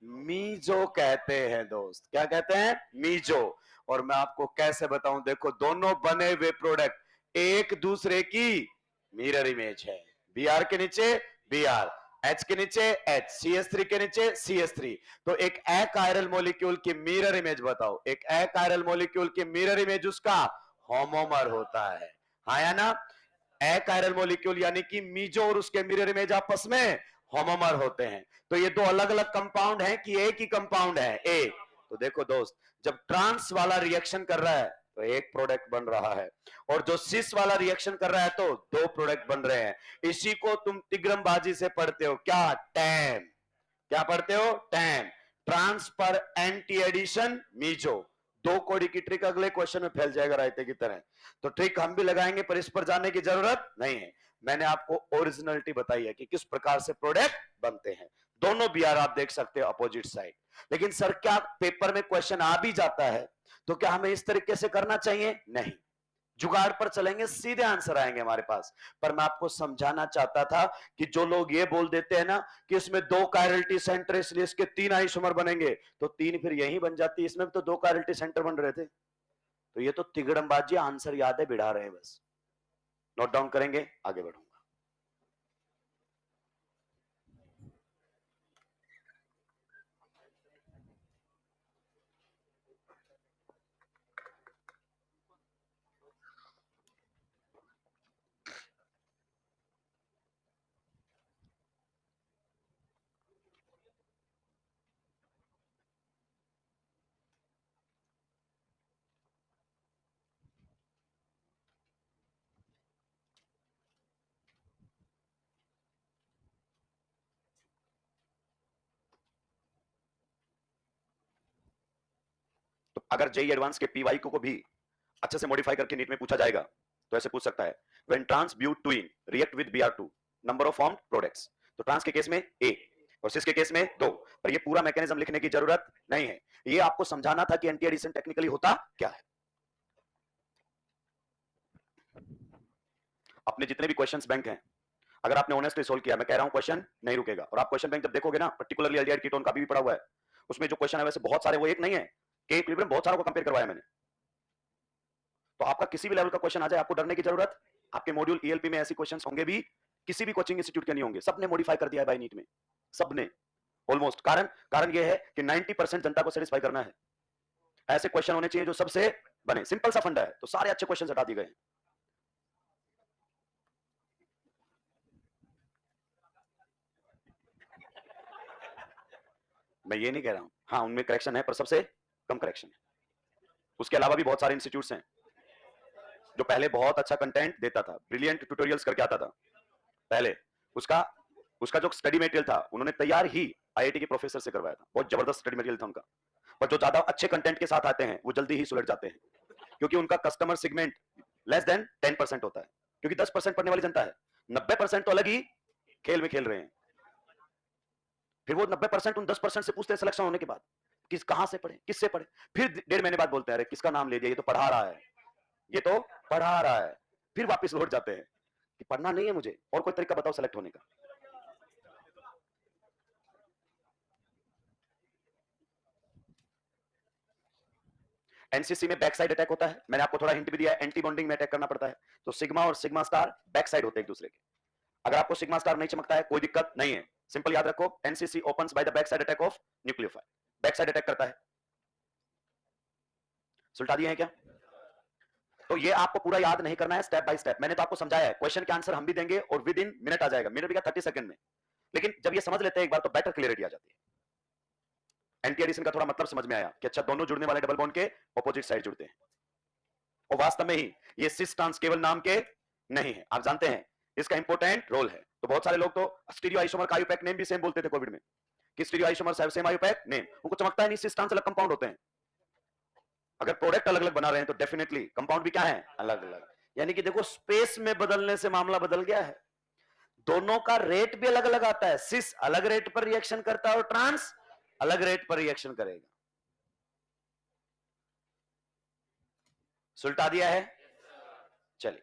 मीजो कहते हैं दोस्त। क्या कहते हैं? मीजो। और मैं आपको कैसे बताऊं, देखो दोनों बने हुए प्रोडक्ट एक दूसरे की मिरर इमेज है। Br के नीचे Br, H के नीचे H, CS3 के नीचे CS3। तो एक अकायरल मॉलिक्यूल की मिरर इमेज बताओ, एक अकायरल मॉलिक्यूल की मिरर इमेज उसका होमोमर होता है, हाँ या ना? अकायरल मॉलिक्यूल यानी कि मीजो और उसके मिरर इमेज आपस में होमोमर होते हैं। तो ये दो अलग अलग कंपाउंड हैं कि एक ही कंपाउंड है? एक। तो देखो दोस्त, जब ट्रांस वाला रिएक्शन कर रहा है तो एक प्रोडक्ट बन रहा है, और जो सिस वाला रिएक्शन कर रहा है तो दो प्रोडक्ट बन रहे हैं। इसी को तुम तिग्रमबाजी से पढ़ते हो, क्या? टैम। क्या पढ़ते हो? टैम। ट्रांस पर एंटी एडिशन मीजो। दो कोड़ी की ट्रिक अगले क्वेश्चन में फैल जाएगा रायते की तरह। तो ट्रिक हम भी लगाएंगे, पर इस पर जाने की जरूरत नहीं है। मैंने आपको ओरिजिनलिटी बताई है कि किस प्रकार से प्रोडक्ट बनते हैं। दोनों Br आप देख सकते हो अपोजिट साइड। लेकिन सर क्या पेपर में क्वेश्चन आ भी जाता है तो क्या हमें इस तरीके से करना चाहिए? नहीं, जुगाड़ पर चलेंगे, सीधे आंसर आएंगे हमारे पास। पर मैं आपको समझाना चाहता था कि जो लोग ये बोल देते हैं ना कि इसमें दो कायरलिटी सेंटर इसलिए इसके 3 आइसोमर बनेंगे, तो 3 फिर यही बन जाती है, इसमें भी तो 2 कायरलिटी सेंटर बन रहे थे। तो ये तो तिगड़मबाजी, आंसर याद है, बिढ़ा रहे हैं बस। नोट डाउन करेंगे, आगे बढ़ूंगा। तो अगर जेई एडवांस के पीवाई को भी अच्छे से मॉडिफाई करके नीट में पूछा जाएगा तो ऐसे पूछ सकता है, when trans butane react with Br2 number of formed products. तो ट्रांस के केस में ए और सिस के केस में 2, पर ये पूरा मैकेनिज्म लिखने की जरूरत नहीं है। ये आपको समझाना था कि एंटी एडिशन टेक्निकली होता क्या है। अपने जितने भी क्वेश्चंस बैंक हैं, अगर आपने ऑनेस्टली सोल्व किया, मैं कह रहा हूं क्वेश्चन नहीं रुकेगा। और आप क्वेश्चन बैंक जब देखोगे ना, पर्टिकुलरली एल्डिहाइड कीटोन का भी पड़ा हुआ है, उसमें जो क्वेश्चन है वैसे बहुत सारे, वो एक नहीं है कि इक्विलिब्रियम, बहुत सारों को कंपेयर करवाया मैंने। तो आपका किसी भी लेवल का क्वेश्चन आ जाए, आपको डरने की जरूरत, आपके मॉड्यूल ईएलपी में ऐसे क्वेश्चंस होंगे भी, किसी भी कोचिंग इंस्टीट्यूट के नहीं होंगे, सबने मॉडिफाई कर दिया है बाय नीट में, सबने ऑलमोस्ट। कारण यह है कि 90% जनता को सेटिस्फाई करना है। ऐसे क्वेश्चन होने चाहिए जो सबसे बने, सिंपल सा फंडा है, तो सारे अच्छे क्वेश्चन हटा दिए गए। मैं ये नहीं कह रहा हूं, हाँ उनमें करेक्शन है, पर सबसे कम करेक्शन है। उसके अलावा भी बहुत सारे इंस्टीट्यूट्स हैं जो पहले बहुत अच्छा कंटेंट देता था, ब्रिलियंट ट्यूटोरियल्स करके आता था पहले। उसका उसका जो स्टडी मटेरियल था उन्होंने तैयार ही आईआईटी के प्रोफेसर से करवाया था, बहुत जबरदस्त स्टडी मटेरियल था उनका। पर जो ज्यादा अच्छे कंटेंट के साथ आते हैं वो जल्दी ही सुलझ जाते हैं, क्योंकि उनका कस्टमर सेगमेंट लेस देन 10% होता है, क्योंकि 10% पढ़ने वाली जनता है, 90% तो अलग ही खेल में खेल रहे हैं। फिर वो 90% उन 10% से पूछते हैं सिलेक्शन होने के बाद, किस कहां से पढ़े, किससे पढ़े। फिर 1.5 महीने बाद बोलते हैं, अरे किसका नाम ले दिया, ये तो पढ़ा रहा है, ये तो पढ़ा रहा है। फिर वापस लौट जाते हैं कि पढ़ना नहीं है मुझे, और कोई तरीका बताओ सेलेक्ट होने का। एनसीसी में बैक साइड अटैक होता है, मैंने आपको थोड़ा हिंट भी दिया है, एंटी बॉन्डिंग में अटैक करना पड़ता है। तो सिग्मा और सिग्मा स्टार बैक साइड होते हैं एक दूसरे के। अगर आपको सिग्मा स्टार नहीं चमकता है कोई दिक्कत नहीं है, सिंपल याद रखो, NCC opens by the back side attack of nucleophile. Back side attack करता है। सुलटा दिए हैं क्या? तो ये आपको पूरा याद नहीं करना है, स्टेप बाय स्टेप। मैंने तो आपको समझाया है, क्वेश्चन के आंसर हम भी देंगे और विद इन मिनट आ जाएगा, मिनट भी क्या 30 सेकंड में। लेकिन जब ये समझ लेते हैं एक बार तो बेटर क्लियरिटी आ जाती है। एंटी एडिशन का थोड़ा मतलब समझ में आया कि अच्छा दोनों जुड़ने वाले डबल बॉन्ड के ऑपोजिट साइड जुड़ते हैं, और वास्तव में ही ये सिस ट्रांस केवल नाम के नहीं है, आप जानते हैं इसका इंपॉर्टेंट रोल है। तो बहुत सारे लोग तो स्टीरियो आइसोमर का आईयूपैक नेम भी सेम बोलते थे कोविड में, कि stereo isomers have same IUPAC name, उनको चमकता है नहीं, सिस ट्रांस अलग कंपाउंड होते हैं। अगर प्रोडक्ट अलग अलग बना रहे हैं तो डेफिनेटली कंपाउंड भी क्या है, अलग अलग। यानी कि देखो स्पेस में बदलने से मामला बदल गया है। दोनों का रेट भी अलग अलग आता है, सिस अलग रेट पर रिएक्शन करता है और ट्रांस अलग रेट पर रिएक्शन करेगा। सुलटा दिया है, चलिए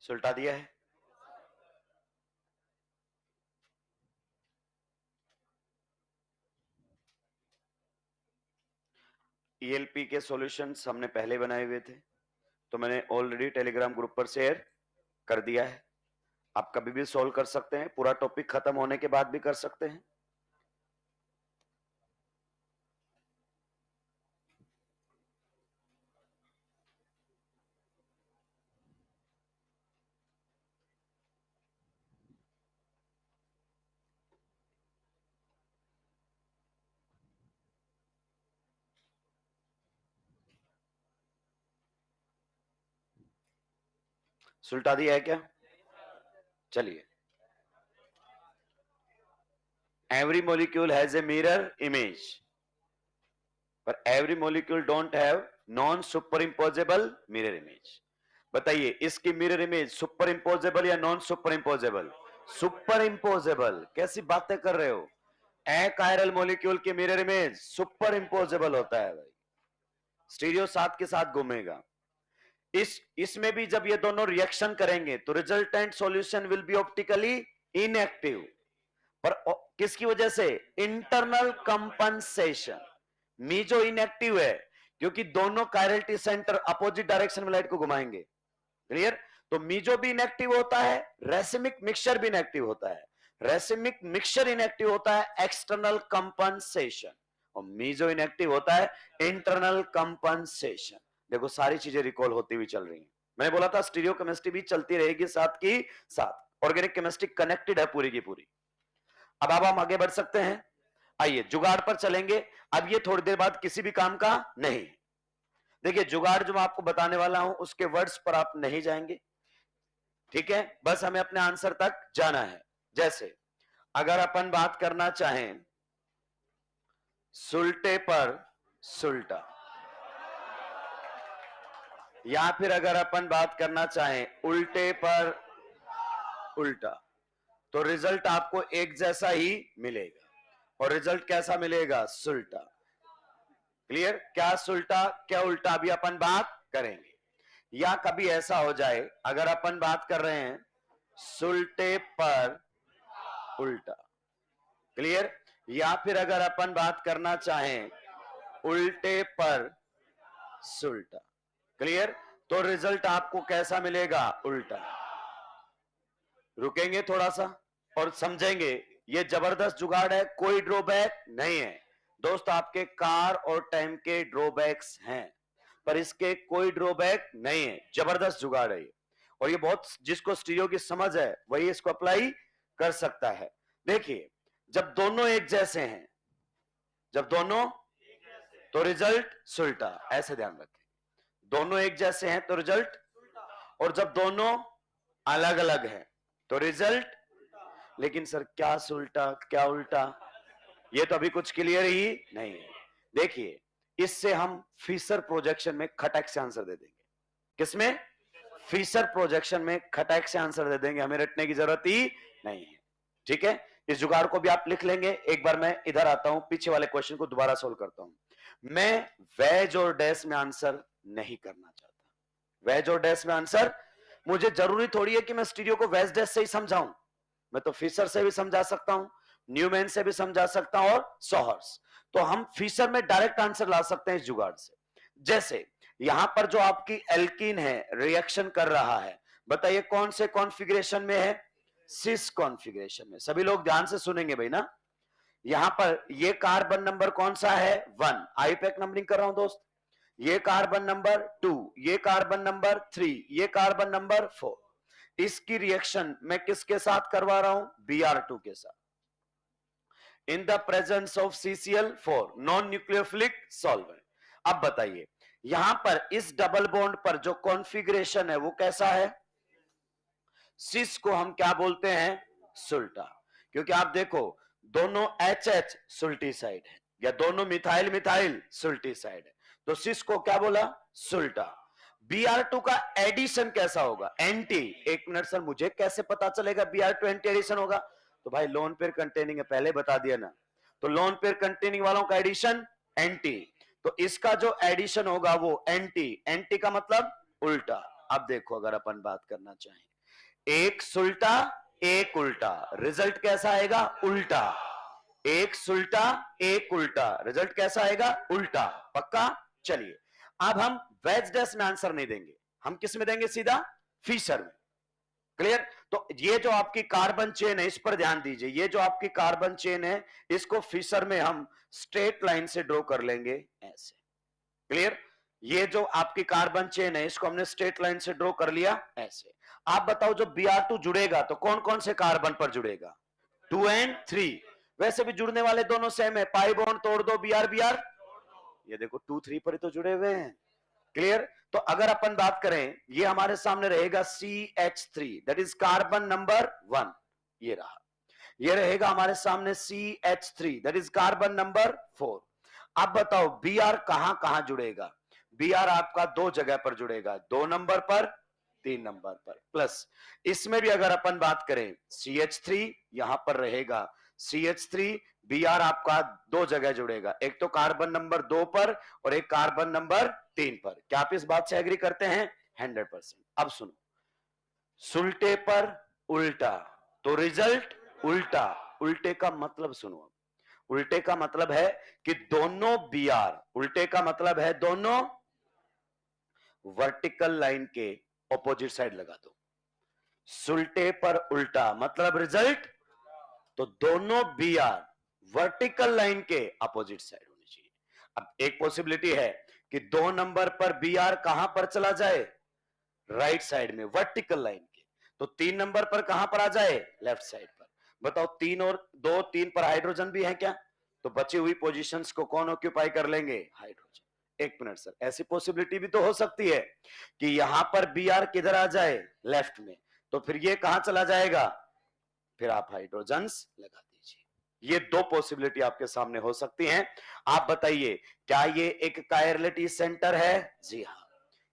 सुलटा दिया है। ईएलपी के सॉल्यूशंस हमने पहले बनाए हुए थे, तो मैंने ऑलरेडी टेलीग्राम ग्रुप पर शेयर कर दिया है। आप कभी भी सॉल्व कर सकते हैं, पूरा टॉपिक खत्म होने के बाद भी कर सकते हैं। सुलटा दिया है क्या? चलिए, every molecule has a mirror image, but every molecule don't have non superimposable mirror image. बताइए, इसकी मिरर इमेज सुपर इंपोजेबल या नॉन सुपर इंपोजेबल? सुपर इंपोजेबल। कैसी बातें कर रहे हो? कायरल मॉलिक्यूल की मिरर इमेज सुपर इंपोजेबल होता है भाई, स्टीरियो साथ के साथ घूमेगा। इसमें भी जब ये दोनों रिएक्शन करेंगे तो resultant solution will be optically inactive, पर किसकी वजह से? Internal compensation. मीजो इनएक्टिव है क्योंकि दोनों कायरल्टी सेंटर अपोजिट डायरेक्शन में लाइट को घुमाएंगे। क्लियर? तो मीजो भी इनएक्टिव होता है, रेसिमिक मिक्सचर भी इनएक्टिव होता है। रेसिमिक मिक्सचर इनएक्टिव होता है एक्सटर्नल कंपनसेशन, और मीजो इनएक्टिव होता है इंटरनल कंपनसेशन। देखो सारी चीजें रिकॉल होती हुई चल रही हैं। मैंने बोला था स्टीरियो केमिस्ट्री भी चलती रहेगी साथ की साथ, ऑर्गेनिक केमिस्ट्री कनेक्टेड है पूरी की पूरी। अब हम आगे बढ़ सकते हैं, आइए जुगाड़ पर चलेंगे। अब ये थोड़ी देर बाद किसी भी काम का नहीं। देखिए जुगाड़ जो मैं आपको बताने वाला हूं उसके वर्ड्स पर आप नहीं जाएंगे, ठीक है? बस हमें अपने आंसर तक जाना है। जैसे अगर अपन बात करना चाहें सुलटे पर सुलटा, या फिर अगर अपन बात करना चाहें उल्टे पर उल्टा, तो रिजल्ट आपको एक जैसा ही मिलेगा। और रिजल्ट कैसा मिलेगा? सुलटा। क्लियर? क्या सुलटा क्या उल्टा, अभी अपन बात करेंगे। या कभी ऐसा हो जाए, अगर अपन बात कर रहे हैं सुलटे पर उल्टा, क्लियर? या फिर अगर अपन बात करना चाहें उल्टे पर सुलटा, क्लियर? तो रिजल्ट आपको कैसा मिलेगा? उल्टा। रुकेंगे थोड़ा सा और समझेंगे ये जबरदस्त जुगाड़ है, कोई ड्रॉबैक नहीं है दोस्त। आपके कार और टाइम के ड्रॉबैक्स हैं, पर इसके कोई ड्रॉबैक नहीं है, जबरदस्त जुगाड़ है ये। और ये बहुत, जिसको स्टीरियो की समझ है वही इसको अप्लाई कर सकता है। देखिए, जब दोनों एक जैसे हैं, जब दोनों, तो रिजल्ट सुल्टा, ऐसे ध्यान रखें। दोनों एक जैसे हैं तो रिजल्ट, और जब दोनों अलग अलग हैं तो रिजल्ट। लेकिन सर क्या सुल्टा क्या उल्टा, ये तो अभी कुछ क्लियर ही नहीं है। देखिए, इससे हम फिशर प्रोजेक्शन में खटक से आंसर दे देंगे। किसमें? फिशर प्रोजेक्शन में खटक से आंसर दे देंगे, हमें रटने की जरूरत ही नहीं है। ठीक है, इस जुगाड़ को भी आप लिख लेंगे। एक बार मैं इधर आता हूं, पीछे वाले क्वेश्चन को दोबारा सोल्व करता हूं। मैं वेज और डैश में आंसर नहीं करना चाहता। वेज और डैश में आंसर, मुझे जरूरी थोड़ी है कि मैं स्टीरियो को वेज डैश से ही समझाऊं। मैं तो फिशर से भी समझा सकता हूं, न्यूमैन से भी समझा सकता हूं, और सोहर्स। तो हम फिशर में डायरेक्ट आंसर ला सकते हैं इस जुगाड़ से। जैसे यहां पर जो आपकी एल्कीन है रिएक्शन कर रहा है, बताइए कौन से कॉन्फ़िगरेशन में है? सिस कॉन्फ़िगरेशन में। सभी लोग ध्यान से सुनेंगे भाई ना। यहां पर ये कार्बन नंबर कौन सा है? 1। आई पैक नंबरिंग कर रहा हूं दोस्त। ये कार्बन नंबर 2, ये कार्बन नंबर 3, ये कार्बन नंबर 4। इसकी रिएक्शन मैं किसके साथ करवा रहा हूं? Br2 के साथ, in the presence of CCl4, non nucleophilic solvent. अब बताइए, यहां पर इस डबल बॉन्ड पर जो कॉन्फ़िगरेशन है वो कैसा है? सिस को हम क्या बोलते हैं? सुल्टा। क्योंकि आप देखो, दोनों HH सुल्टी साइड है, या दोनों मिथाइल मिथाइल सुल्टी साइड है, तो सिस को क्या बोला? सुल्टा। Br2 का एडिशन कैसा होगा? एंटी। एक मिनट सर, मुझे कैसे पता चलेगा Br2 एंटी एडिशन होगा? तो भाई लोन पेयर कंटेनिंग है, पहले बता दिया ना। तो लोन पेयर कंटेनिंग वालों का एडिशन एंटी, तो इसका जो एडिशन होगा वो एंटी। एंटी का मतलब उल्टा। अब देखो, अगर अपन बात करना चाहें, एक सुल्टा एक उल्टा, रिजल्ट कैसा आएगा? उल्टा। एक सुल्टा एक उल्टा, रिजल्ट कैसा आएगा? उल्टा। पक्का? चलिए, अब हम वेज डैश में आंसर नहीं देंगे, हम किस में देंगे? सीधा फिशर में। क्लियर? तो ये जो आपकी कार्बन चेन है, इस पर ध्यान दीजिए। ये जो आपकी कार्बन चेन है, इसको फिशर में हम स्ट्रेट लाइन से ड्रॉ कर लेंगे, ऐसे। क्लियर? ये जो आपकी कार्बन चेन है, इसको हमने स्ट्रेट लाइन से ड्रॉ कर लिया, ऐसे। आप बताओ, जो Br2 जुड़ेगा तो कौन कौन से कार्बन पर जुड़ेगा? 2 और 3। वैसे भी जुड़ने वाले दोनों सेम है, पाई बॉन्ड तोड़ दो, Br ये देखो 2 3 पर ही तो जुड़े हुए हैं। क्लियर? तो अगर अपन बात करें, ये हमारे सामने रहेगा CH3, that is carbon number 1। ये रहा। ये रहेगा हमारे सामने CH3, that is carbon number 4। अब बताओ Br कहां कहां जुड़ेगा? Br आपका 2 जगह पर जुड़ेगा, 2 नंबर पर, 3 नंबर पर। प्लस इसमें भी अगर अपन बात करें, CH3 यहां पर रहेगा, CH3 Br आपका 2 जगह जुड़ेगा, एक तो कार्बन नंबर 2 पर और एक कार्बन नंबर 3 पर। क्या आप इस बात से एग्री करते हैं? 100%। अब सुनो, सुल्टे पर उल्टा तो रिजल्ट उल्टा। उल्टे का मतलब सुनो, उल्टे का मतलब है कि दोनों Br, उल्टे का मतलब है दोनों वर्टिकल लाइन के ऑपोजिट साइड लगा दो। सुल्टे पर उल्टा मतलब रिजल्ट, तो दोनों Br वर्टिकल लाइन के अपोजिट साइड होनी चाहिए। अब एक पॉसिबिलिटी है कि 2 नंबर पर Br कहां पर चला जाए? राइट साइड में, वर्टिकल लाइन के। तो 3 नंबर पर कहां पर आ जाए? लेफ्ट साइड पर। बताओ, 3 और 2, 3 पर हाइड्रोजन भी है क्या? तो बची हुई पोजीशंस को कौन ऑक्यूपाई कर लेंगे? हाइड्रोजन। एक मिनट सर, ऐसी पॉसिबिलिटी भी तो हो सकती है कि यहां पर Br किधर आ जाए? लेफ्ट में, तो फिर ये कहां चला जाएगा? फिर आप हाइड्रोजन्स लगा दीजिए। ये 2 पॉसिबिलिटी आपके सामने हो सकती हैं। आप बताइए, क्या ये एक कायरलिटी सेंटर है? जी हां।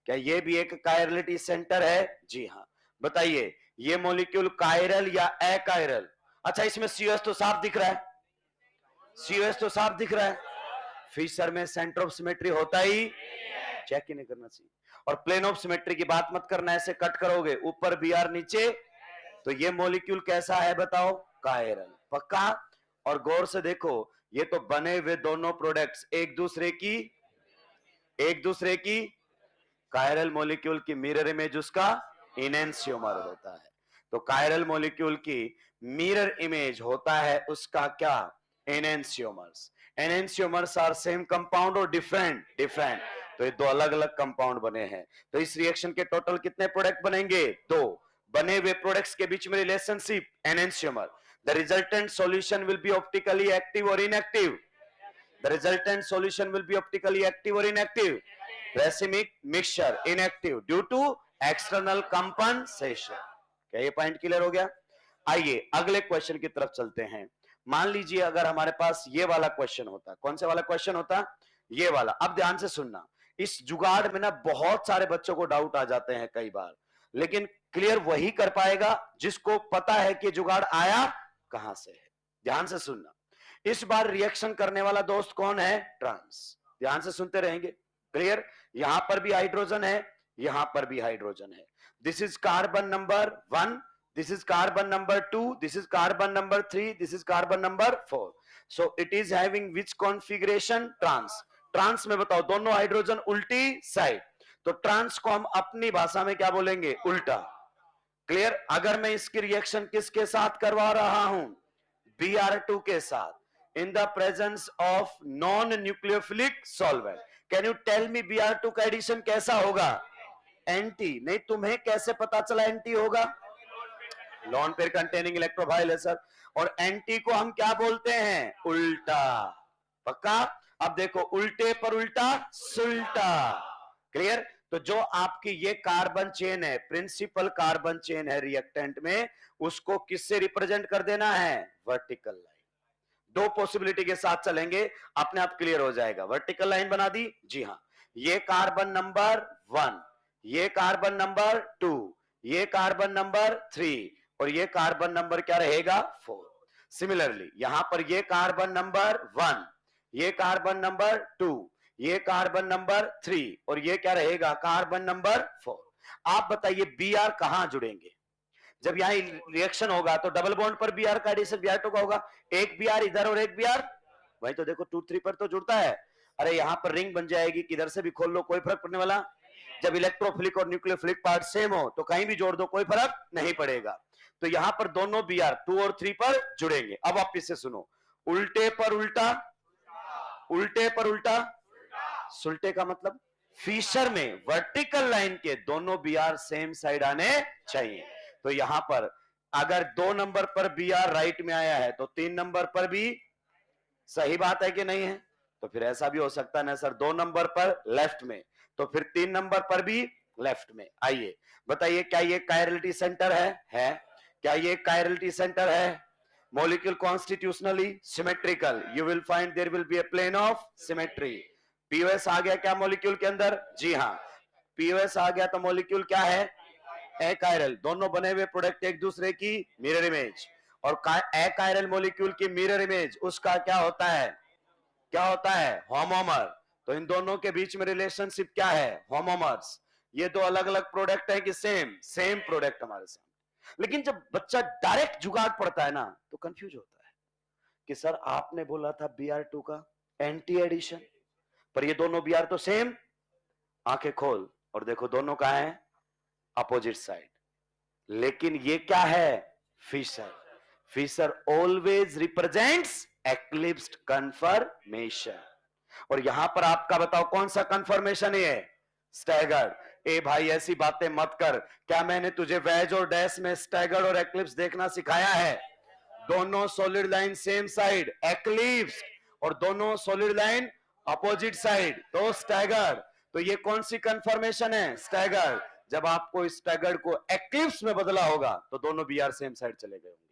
क्या ये भी एक कायरलिटी सेंटर है? जी हां। बताइए, ये मॉलिक्यूल कायरल या अकायरल? अच्छा, इसमें COS तो साफ दिख रहा है, COS तो साफ दिख रहा है। फिशर में सेंटर ऑफ सिमेट्री होता ही, चेक ही नहीं करना चाहिए। और प्लेन ऑफ सिमेट्री की बात मत करना, ऐसे कट करोगे, ऊपर Br नीचे, तो ये मॉलिक्यूल कैसा है बताओ? कायरल। पक्का? और गौर से देखो, ये तो बने हुए दोनों प्रोडक्ट्स एक दूसरे की कायरल मॉलिक्यूल की मिरर इमेज उसका इनेंशियोमर होता है। तो कायरल मॉलिक्यूल की मिरर इमेज होता है उसका क्या, enantiomers. Enantiomers are same compound और डिफरेंट, डिफरेंट। तो ये दो अलग अलग कंपाउंड बने हैं। तो इस रिएक्शन के टोटल कितने प्रोडक्ट बनेंगे, दो। बने हुए प्रोडक्ट्स के बीच में relationship enantiomer. The resultant solution will be optically active और inactive. The resultant solution will be optically active or inactive. Racemic mixture inactive due to external compensation. क्या ये पॉइंट क्लियर हो गया? आइए अगले क्वेश्चन की तरफ चलते हैं। मान लीजिए अगर हमारे पास ये वाला क्वेश्चन होता, कौन से वाला क्वेश्चन होता, ये वाला। अब ध्यान से सुनना, इस जुगाड़ में ना बहुत सारे बच्चों को डाउट आ जाते हैं कई बार, लेकिन क्लियर वही कर पाएगा जिसको पता है कि जुगाड़ आया कहां से है। ध्यान से सुनना, इस बार रिएक्शन करने वाला दोस्त कौन है, ट्रांस। ध्यान से सुनते रहेंगे, क्लियर। यहां पर भी हाइड्रोजन है, यहां पर भी हाइड्रोजन है। This is carbon number 1, this is carbon number 2, this is carbon number 3, this is carbon number 4. So it is having which configuration, trans. Trans में बताओ दोनों हाइड्रोजन उल्टी साइड, तो ट्रांस को हम अपनी भाषा में क्या बोलेंगे, उल्टा। क्लियर। अगर मैं इसकी रिएक्शन किसके साथ करवा रहा हूं, Br2 के साथ, in the presence of non-nucleophilic solvent. Can you tell me Br2 का एडिशन कैसा होगा, एंटी। नहीं, तुम्हें कैसे पता चला एंटी होगा, लॉन पेयर कंटेनिंग इलेक्ट्रोफाइल है सर। और एंटी को हम क्या बोलते हैं, उल्टा। पक्का। अब देखो, उल्टे पर उल्टा सुल्टा। क्लियर। तो जो आपकी ये कार्बन चेन है, प्रिंसिपल कार्बन चेन है रिएक्टेंट में, उसको किससे रिप्रेजेंट कर देना है, वर्टिकल लाइन। दो पॉसिबिलिटी के साथ चलेंगे, अपने आप क्लियर हो जाएगा। वर्टिकल लाइन बना दी, जी हां। ये कार्बन नंबर 1, ये कार्बन नंबर 2, ये कार्बन नंबर 3 और ये कार्बन नंबर क्या रहेगा, 4। सिमिलरली यहां पर ये कार्बन नंबर 1, ये कार्बन नंबर 2, ये कार्बन नंबर 3 और ये क्या रहेगा, कार्बन नंबर 4। आप बताइए Br कहां जुड़ेंगे, जब यहां रिएक्शन होगा तो डबल बॉन्ड पर Br का एडिशन Br2 का होगा। एक Br इधर और एक Br वही तो, देखो 2 3 पर तो जुड़ता है। अरे यहां पर रिंग बन जाएगी, किधर से भी खोल लो कोई फर्क पड़ने वाला। जब इलेक्ट्रोफिलिक और न्यूक्लियोफिलिक पार्ट सेम हो तो कहीं भी जोड़ दो कोई फर्क नहीं पड़ेगा। तो यहां पर दोनों Br 2 और 3 पर जुड़ेंगे। अब वापिस से सुनो, उल्टे पर उल्टा, उल्टे पर उल्टा, सुल्टे का मतलब फिशर में वर्टिकल लाइन के दोनों Br सेम साइड आने चाहिए। तो यहां पर अगर 2 नंबर पर Br राइट में आया है तो 3 नंबर पर भी सही बात है कि नहीं है। तो फिर ऐसा भी हो सकता है ना सर, 2 नंबर पर लेफ्ट में, तो फिर 3 नंबर पर भी लेफ्ट में। आइए बताइए, क्या ये कायरलिटी सेंटर है? क्या ये कायरलिटी सेंटर है? Molecule constitutionally symmetrical, you will find there will be a plane of symmetry. POS आ गया क्या मॉलिक्यूल के अंदर, जी हां। पीओएस आ गया तो मॉलिक्यूल क्या है, अकायरल। दोनों बने हुए प्रोडक्ट एक दूसरे की मिरर इमेज, और अकायरल मॉलिक्यूल की मिरर इमेज उसका क्या होता है, क्या होता है, होमोमर। तो इन दोनों के बीच में रिलेशनशिप क्या है, होमोमर्स। ये दो अलग अलग प्रोडक्ट है कि सेम, सेम प्रोडक्ट हमारे सामने। लेकिन जब बच्चा डायरेक्ट जुगाड़ पड़ता है ना तो कंफ्यूज होता है कि सर आपने बोला था Br2 का एंटी एडिशन, पर ये दोनों Br तो सेम। आंखें खोल और देखो, दोनों का है अपोजिट साइड, लेकिन ये क्या है, Fischer. Fischer always represents eclipsed conformation. और यहां पर आपका बताओ कौन सा कन्फर्मेशन है, स्टैगर्ड। ए भाई ऐसी बातें मत कर, क्या मैंने तुझे वेज और डैश में स्टैगर्ड और एक्लिप्स देखना सिखाया है? दोनों solid line same side eclipse, और दोनों सॉलिड लाइन अपोजिट साइड तो स्टैगर्ड। तो ये कौन सी कन्फर्मेशन है, स्टैगर्ड। जब आपको स्टैगर्ड को एक्लिप्स में बदला होगा तो दोनों Br सेम साइड चले गए होंगे।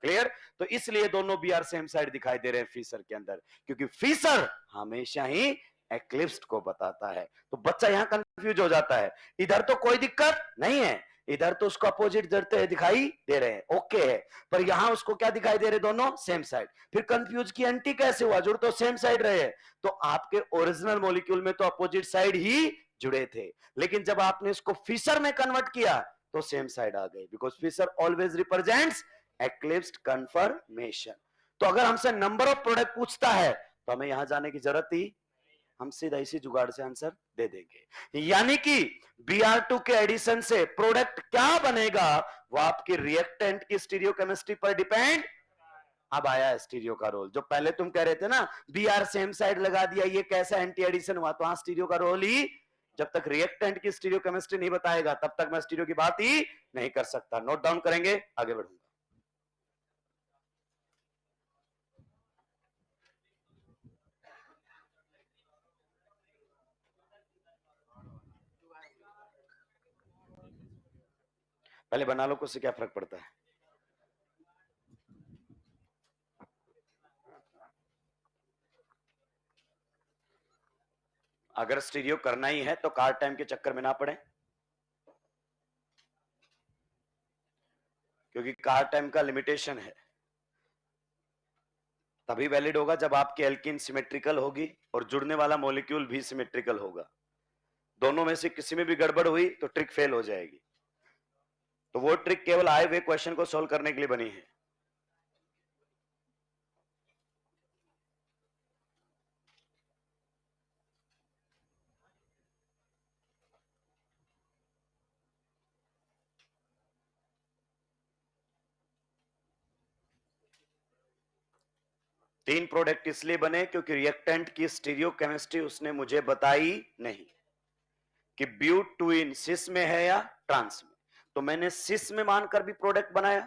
क्लियर। तो इसलिए दोनों Br सेम साइड दिखाई दे रहे हैं फिशर के अंदर, क्योंकि फिशर हमेशा ही एक्लिप्स्ड को बताता है। तो बच्चा यहां कंफ्यूज हो जाता है। इधर तो कोई दिक्कत नहीं है, इधर तो उसको अपोजिट जड़ते दिखाई दे रहे हैं, ओके है, पर यहां उसको क्या दिखाई दे रहे, दोनों सेम साइड। फिर कंफ्यूज की एंटी कैसे हुआ, जुड़ तो सेम साइड रहे। तो आपके ओरिजिनल मॉलिक्यूल में तो अपोजिट साइड ही जुड़े थे, लेकिन जब आपने इसको फिशर में कन्वर्ट किया तो सेम साइड आ गए, because Fischer always represents eclipsed conformation. तो अगर हमसे नंबर ऑफ प्रोडक्ट पूछता है तो हमें यहां जाने की जरूरत ही हम सीधा इसी जुगाड़ से आंसर दे देंगे। यानी कि Br2 के एडिशन से प्रोडक्ट क्या बनेगा वो आपकी रिएक्टेंट की स्टीरियोकेमिस्ट्री पर डिपेंड। अब आया स्टीरियो का रोल। जो पहले तुम कह रहे थे ना Br सेम साइड लगा दिया, ये कैसा एंटी एडिशन हुआ, तो हाँ स्टीरियो का रोल ही, जब तक रिएक्टेंट की स्टीरियोकेमिस्ट्री नहीं बताएगा तब तक मैं स्टीरियो की बात ही नहीं कर सकता। नोट डाउन करेंगे, आगे बढ़ूंगा। पहले बना लो, उससे क्या फर्क पड़ता है। अगर स्टीरियो करना ही है तो कार टाइम के चक्कर में ना पड़े, क्योंकि कार टाइम का लिमिटेशन है। तभी वैलिड होगा जब आपकी एल्कीन सिमेट्रिकल होगी और जुड़ने वाला मॉलिक्यूल भी सिमेट्रिकल होगा। दोनों में से किसी में भी गड़बड़ हुई तो ट्रिक फेल हो जाएगी। तो वो ट्रिक केवल आए हुए क्वेश्चन को सॉल्व करने के लिए बनी है। तीन प्रोडक्ट इसलिए बने क्योंकि रिएक्टेंट की स्टीरियोकेमिस्ट्री उसने मुझे बताई नहीं कि ब्यूट टू इन सिस में है या ट्रांस में। तो मैंने सिस में मानकर भी प्रोडक्ट बनाया,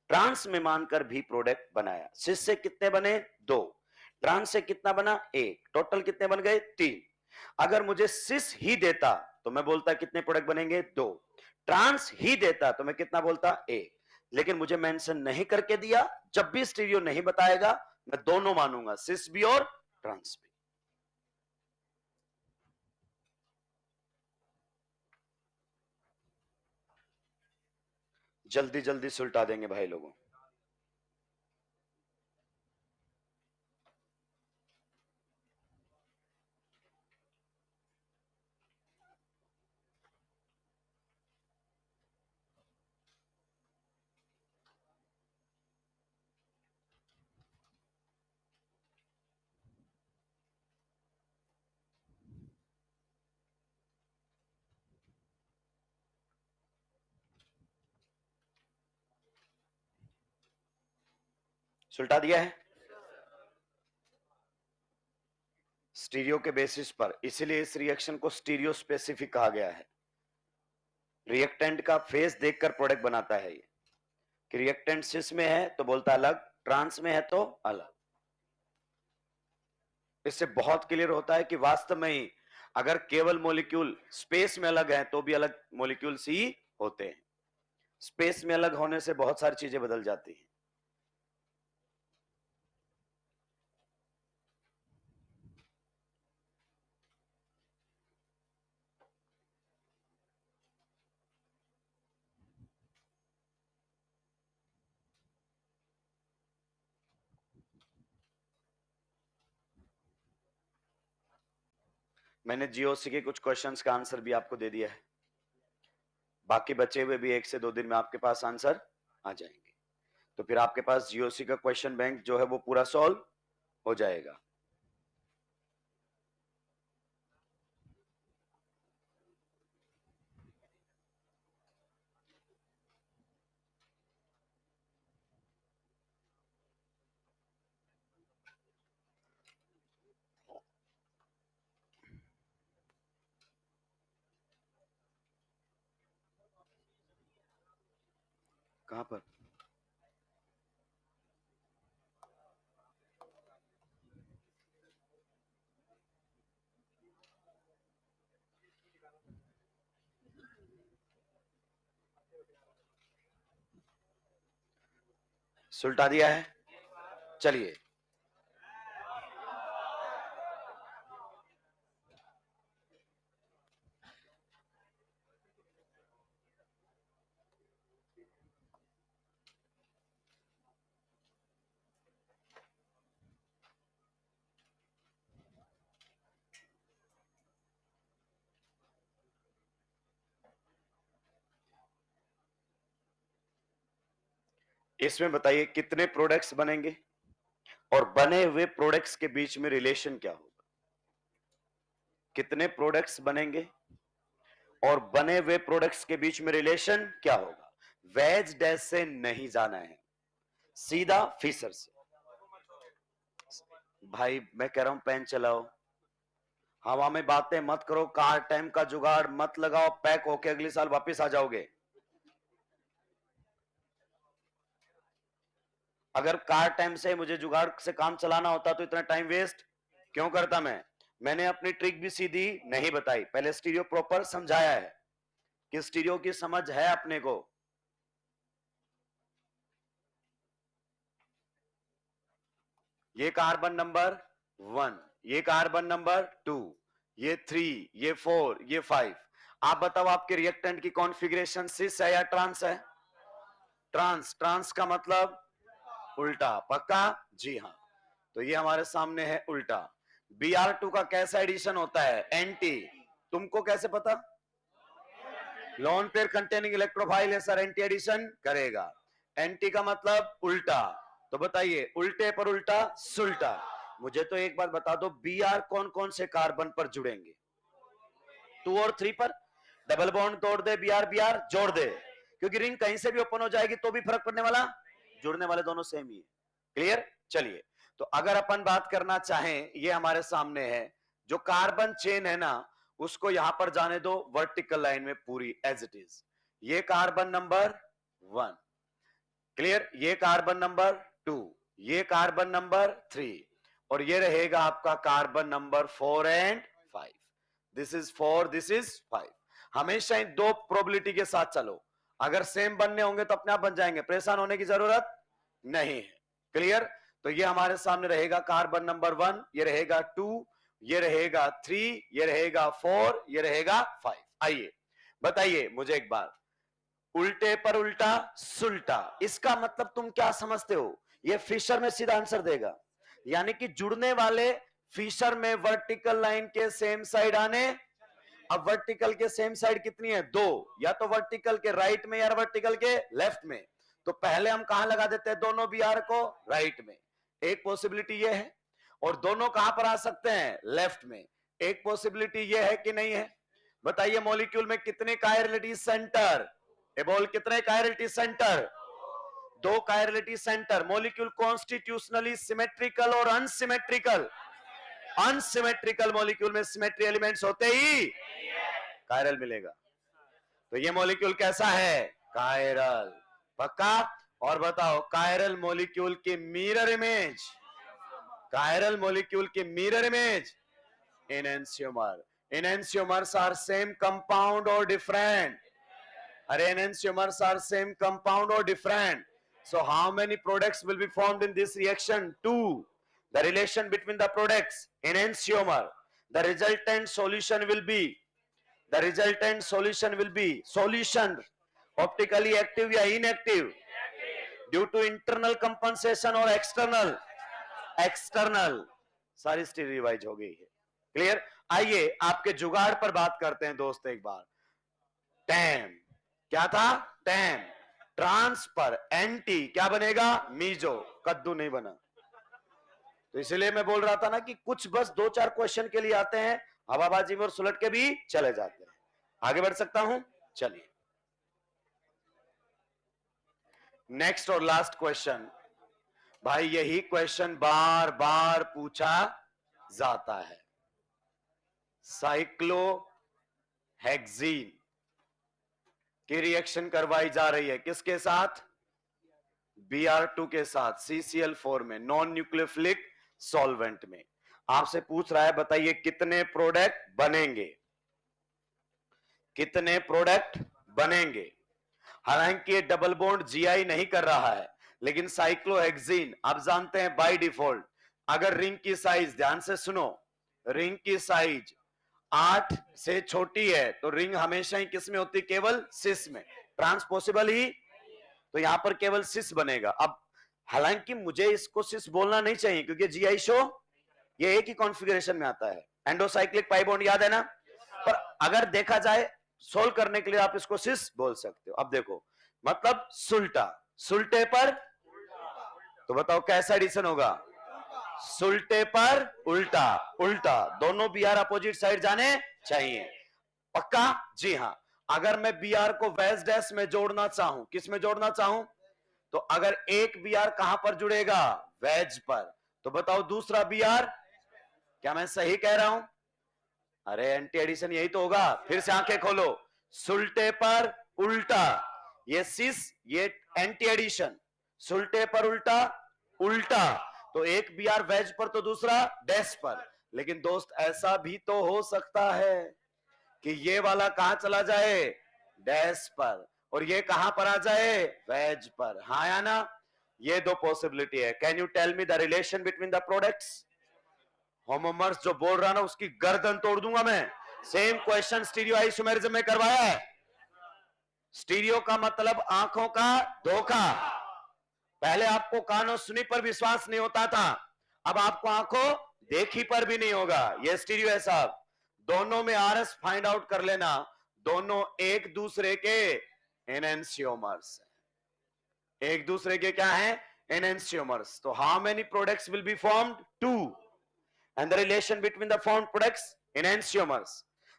ट्रांस में मानकर भी प्रोडक्ट बनाया। सिस से कितने बने? दो। ट्रांस से कितना बना? एक। टोटल कितने बन गए? तीन। अगर मुझे सिस ही देता तो मैं बोलता कितने प्रोडक्ट बनेंगे? दो। ट्रांस ही देता तो मैं कितना बोलता? एक। लेकिन मुझे मेंशन नहीं करके दिया। जब भी स्टीरियो नहीं बताएगा मैं दोनों मानूंगा, सिस भी और ट्रांस भी। जल्दी जल्दी सुलटा देंगे भाई लोगों। सुलटा दिया है स्टीरियो के बेसिस पर, इसलिए इस रिएक्शन को स्टीरियो स्पेसिफिक कहा गया है। रिएक्टेंट का फेस देखकर प्रोडक्ट बनाता है ये, कि रिएक्टेंट सिस में है तो बोलता अलग, ट्रांस में है तो अलग। इससे बहुत क्लियर होता है कि वास्तव में ही अगर केवल मॉलिक्यूल स्पेस में अलग है तो भी अलग मॉलिक्यूल्स ही होते हैं। स्पेस में अलग होने से बहुत सारी चीजें बदल जाती हैं। मैंने जीओसी के कुछ क्वेश्चंस का आंसर भी आपको दे दिया है। बाकी बचे हुए भी 1 से 2 दिन में आपके पास आंसर आ जाएंगे। तो फिर आपके पास जीओसी का क्वेश्चन बैंक जो है वो पूरा सॉल्व हो जाएगा। कहां पर? सुलटा दिया है। चलिए, इसमें बताइए कितने प्रोडक्ट्स बनेंगे और बने हुए प्रोडक्ट्स के बीच में रिलेशन क्या होगा। कितने प्रोडक्ट्स बनेंगे और बने हुए प्रोडक्ट्स के बीच में रिलेशन क्या होगा। वेज डैश से नहीं जाना है, सीधा फिशर से। भाई मैं कह रहा हूं पेन चलाओ, हवा में बातें मत करो, कार टाइम का जुगाड़ मत लगाओ, पैक होके अगले साल वापस आ जाओगे। अगर कार टाइम से मुझे जुगाड़ से काम चलाना होता तो इतना टाइम वेस्ट क्यों करता मैंने अपनी ट्रिक भी सीधी नहीं बताई, पहले स्टीरियो प्रॉपर समझाया है कि स्टीरियो की समझ है अपने को। ये कार्बन नंबर 1, ये कार्बन नंबर 2, ये 3, ये 4, ये 5। आप बताओ आपके रिएक्टेंट की कॉन्फ़िगरेशन सिस है या ट्रांस है? ट्रांस। ट्रांस का मतलब उल्टा, पक्का? जी हाँ। तो ये हमारे सामने है उल्टा। Br2 का कैसा एडिशन होता है? एंटी। तुमको कैसे पता? लोन पेयर कंटेनिंग इलेक्ट्रोफाइल है सर, एंटी एडिशन करेगा। एंटी का मतलब उल्टा। तो बताइए उल्टे पर उल्टा सुल्टा। मुझे तो एक बात बता दो, Br कौन कौन से कार्बन पर जुड़ेंगे? 2 और 3 पर। डबल बॉन्ड तोड़ दे, Br जोड़ दे, क्योंकि रिंग कहीं से भी ओपन हो जाएगी तो भी फर्क पड़ने वाला, जुड़ने वाले दोनों सेम ही है। क्लियर? चलिए, तो अगर अपन बात करना चाहें, ये हमारे सामने है जो कार्बन चेन है ना, उसको यहां पर जाने दो वर्टिकल लाइन में पूरी एज इट इज। ये कार्बन नंबर 1, क्लियर? ये कार्बन नंबर 2, ये कार्बन नंबर 3, और ये रहेगा आपका carbon number 4 and 5। This is 4, this is 5। हमेशा इन दो प्रोबेबिलिटी के साथ चलो, अगर सेम बनने होंगे तो अपने आप बन जाएंगे, परेशान होने की जरूरत नहीं है। क्लियर? तो ये हमारे सामने रहेगा कार्बन नंबर 1, ये रहेगा 2, ये रहेगा 3, ये रहेगा 4, ये रहेगा 5। आइए बताइए मुझे एक बार, उल्टे पर उल्टा सुल्टा, इसका मतलब तुम क्या समझते हो? ये फिशर में सीधा आंसर देगा, यानी कि जुड़ने वाले फिशर में वर्टिकल लाइन के सेम साइड आने। अब वर्टिकल के सेम साइड कितनी है? 2, या तो वर्टिकल के राइट में या वर्टिकल के लेफ्ट में। तो पहले हम कहां लगा देते हैं दोनों Br को? राइट में। एक पॉसिबिलिटी ये है, और दोनों कहां पर आ सकते हैं? लेफ्ट में। एक पॉसिबिलिटी ये है कि नहीं है? बताइए मॉलिक्यूल में कितने कायरलिटी सेंटर? बोल कितने chirality centre? 2 chirality centre. Molecule constitutionally symmetrical और अनसिमेट्रिकल। अनसिमेट्रिकल मॉलिक्यूल में सिमेट्री एलिमेंट्स होते ही कायरल मिलेगा। तो ये मॉलिक्यूल कैसा है? कायरल। पक्का? और बताओ कायरल मॉलिक्यूल की मिरर इमेज, कायरल मॉलिक्यूल की mirror image enantiomer. Enantiomers are same compound और डिफरेंट? अरे enantiomers are same compound or different? So how many products will be formed in this reaction? 2. The relation between the products, enantiomer. The resultant solution will be, solution optically active या inactive? Due to internal compensation or external? External। सारी story revise हो गई है। Clear? आइए आपके जुगाड़ पर बात करते हैं दोस्त एक बार। टैम क्या था? टैम। ट्रांस पर एंटी क्या बनेगा? मीजो। कद्दू नहीं बना। तो इसलिए मैं बोल रहा था ना कि कुछ बस 2-4 क्वेश्चन के लिए आते हैं, हवाबाजी में और सुलट के भी चले जाते हैं। आगे बढ़ सकता हूं? चलिए नेक्स्ट और लास्ट क्वेश्चन। भाई यही क्वेश्चन बार बार पूछा जाता है। साइक्लोहेक्सीन की रिएक्शन करवाई जा रही है किसके साथ? Br2 के साथ CCl4 में, नॉन न्यूक्लियोफिलिक सॉल्वेंट में। आपसे पूछ रहा है बताइए कितने प्रोडक्ट बनेंगे? कितने प्रोडक्ट बनेंगे? हालांकि ये डबल बॉन्ड जीआई नहीं कर रहा है, लेकिन साइक्लोहेक्सीन आप जानते हैं बाय डिफॉल्ट, अगर रिंग की साइज, ध्यान से सुनो, रिंग की साइज 8 से छोटी है तो रिंग हमेशा ही किस में होती? केवल सिस में। ट्रांस पॉसिबल ही, तो यहां पर केवल सिस बनेगा। अब हालांकि मुझे इसको सिस बोलना नहीं चाहिए क्योंकि जीआई शो ये एक ही कॉन्फ़िगरेशन में आता है, एंडोसाइक्लिक पाई बॉन्ड याद है ना, पर अगर देखा जाए सोल्व करने के लिए आप इसको सिस बोल सकते हो। अब देखो मतलब सुल्टा, सुल्टे पर, तो बताओ कैसा एडिशन होगा? सुलटे पर उल्टा, उल्टा, दोनों बी आर अपोजिट साइड जाने चाहिए। पक्का? जी हां। अगर मैं बी आर को वैज डैश में जोड़ना चाहूं, किस में जोड़ना चाहूं, तो अगर एक बी आर कहां पर जुड़ेगा, वेज पर, तो बताओ दूसरा बी आर, क्या मैं सही कह रहा हूं? अरे एंटी एडिशन यही तो होगा। फिर से आंखें खोलो, सुलटे पर उल्टा, ये सिस, ये एंटी एडिशन, सुलटे पर उल्टा, उल्टा, तो एक बी आर वेज पर तो दूसरा डैश पर। लेकिन दोस्त ऐसा भी तो हो सकता है कि ये वाला कहां चला जाए, डैश पर, और ये कहां पर आ जाए, वेज पर। हाँ या ना? ये दो पॉसिबिलिटी है। Can you tell me the relation between the products? Homomers जो बोल रहा ना उसकी गर्दन तोड़ दूंगा मैं। सेम क्वेश्चन स्टीरियो आइसोमेरिज्म में करवाया है। स्टीरियो का मतलब आंखों का धोखा। पहले आपको कानों सुनी पर विश्वास नहीं होता था, अब आपको आंखों देखी पर भी नहीं होगा। ये स्टीरियो है साहब। दोनों में आरएस फाइंड आउट कर लेना, दोनों एक दूसरे के एनेंशियोमर्स, एक दूसरे के क्या है, एनेंशियोमर्स। तो how many products will be formed, two, and the relation between the formed products, enantiomers.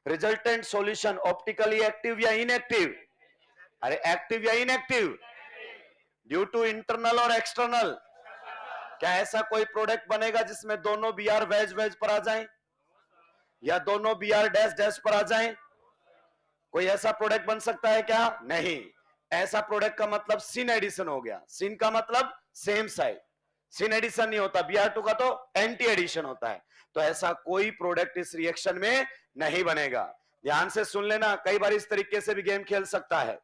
Resultant solution optically active या inactive? अरे एक्टिव या इनएक्टिव? ड्यू टू इंटरनल और एक्सटर्नल? क्या ऐसा कोई प्रोडक्ट बनेगा जिसमें दोनों बी आर वेज वेज पर आ जाएं, या दोनों बी आर डैश डैश पर आ जाएं? कोई ऐसा प्रोडक्ट बन सकता है क्या? नहीं। ऐसा प्रोडक्ट का मतलब सिन एडिशन हो गया। सिन का मतलब सेम साइड, सिन एडिशन नहीं होता। बी आर टू का तो एंटी एडिशन होता है। तो ऐसा कोई प्रोडक्ट इस रिएक्शन में नहीं बनेगा। ध्यान से सुन लेना, कई बार इस तरीके से भी गेम खेल सकता है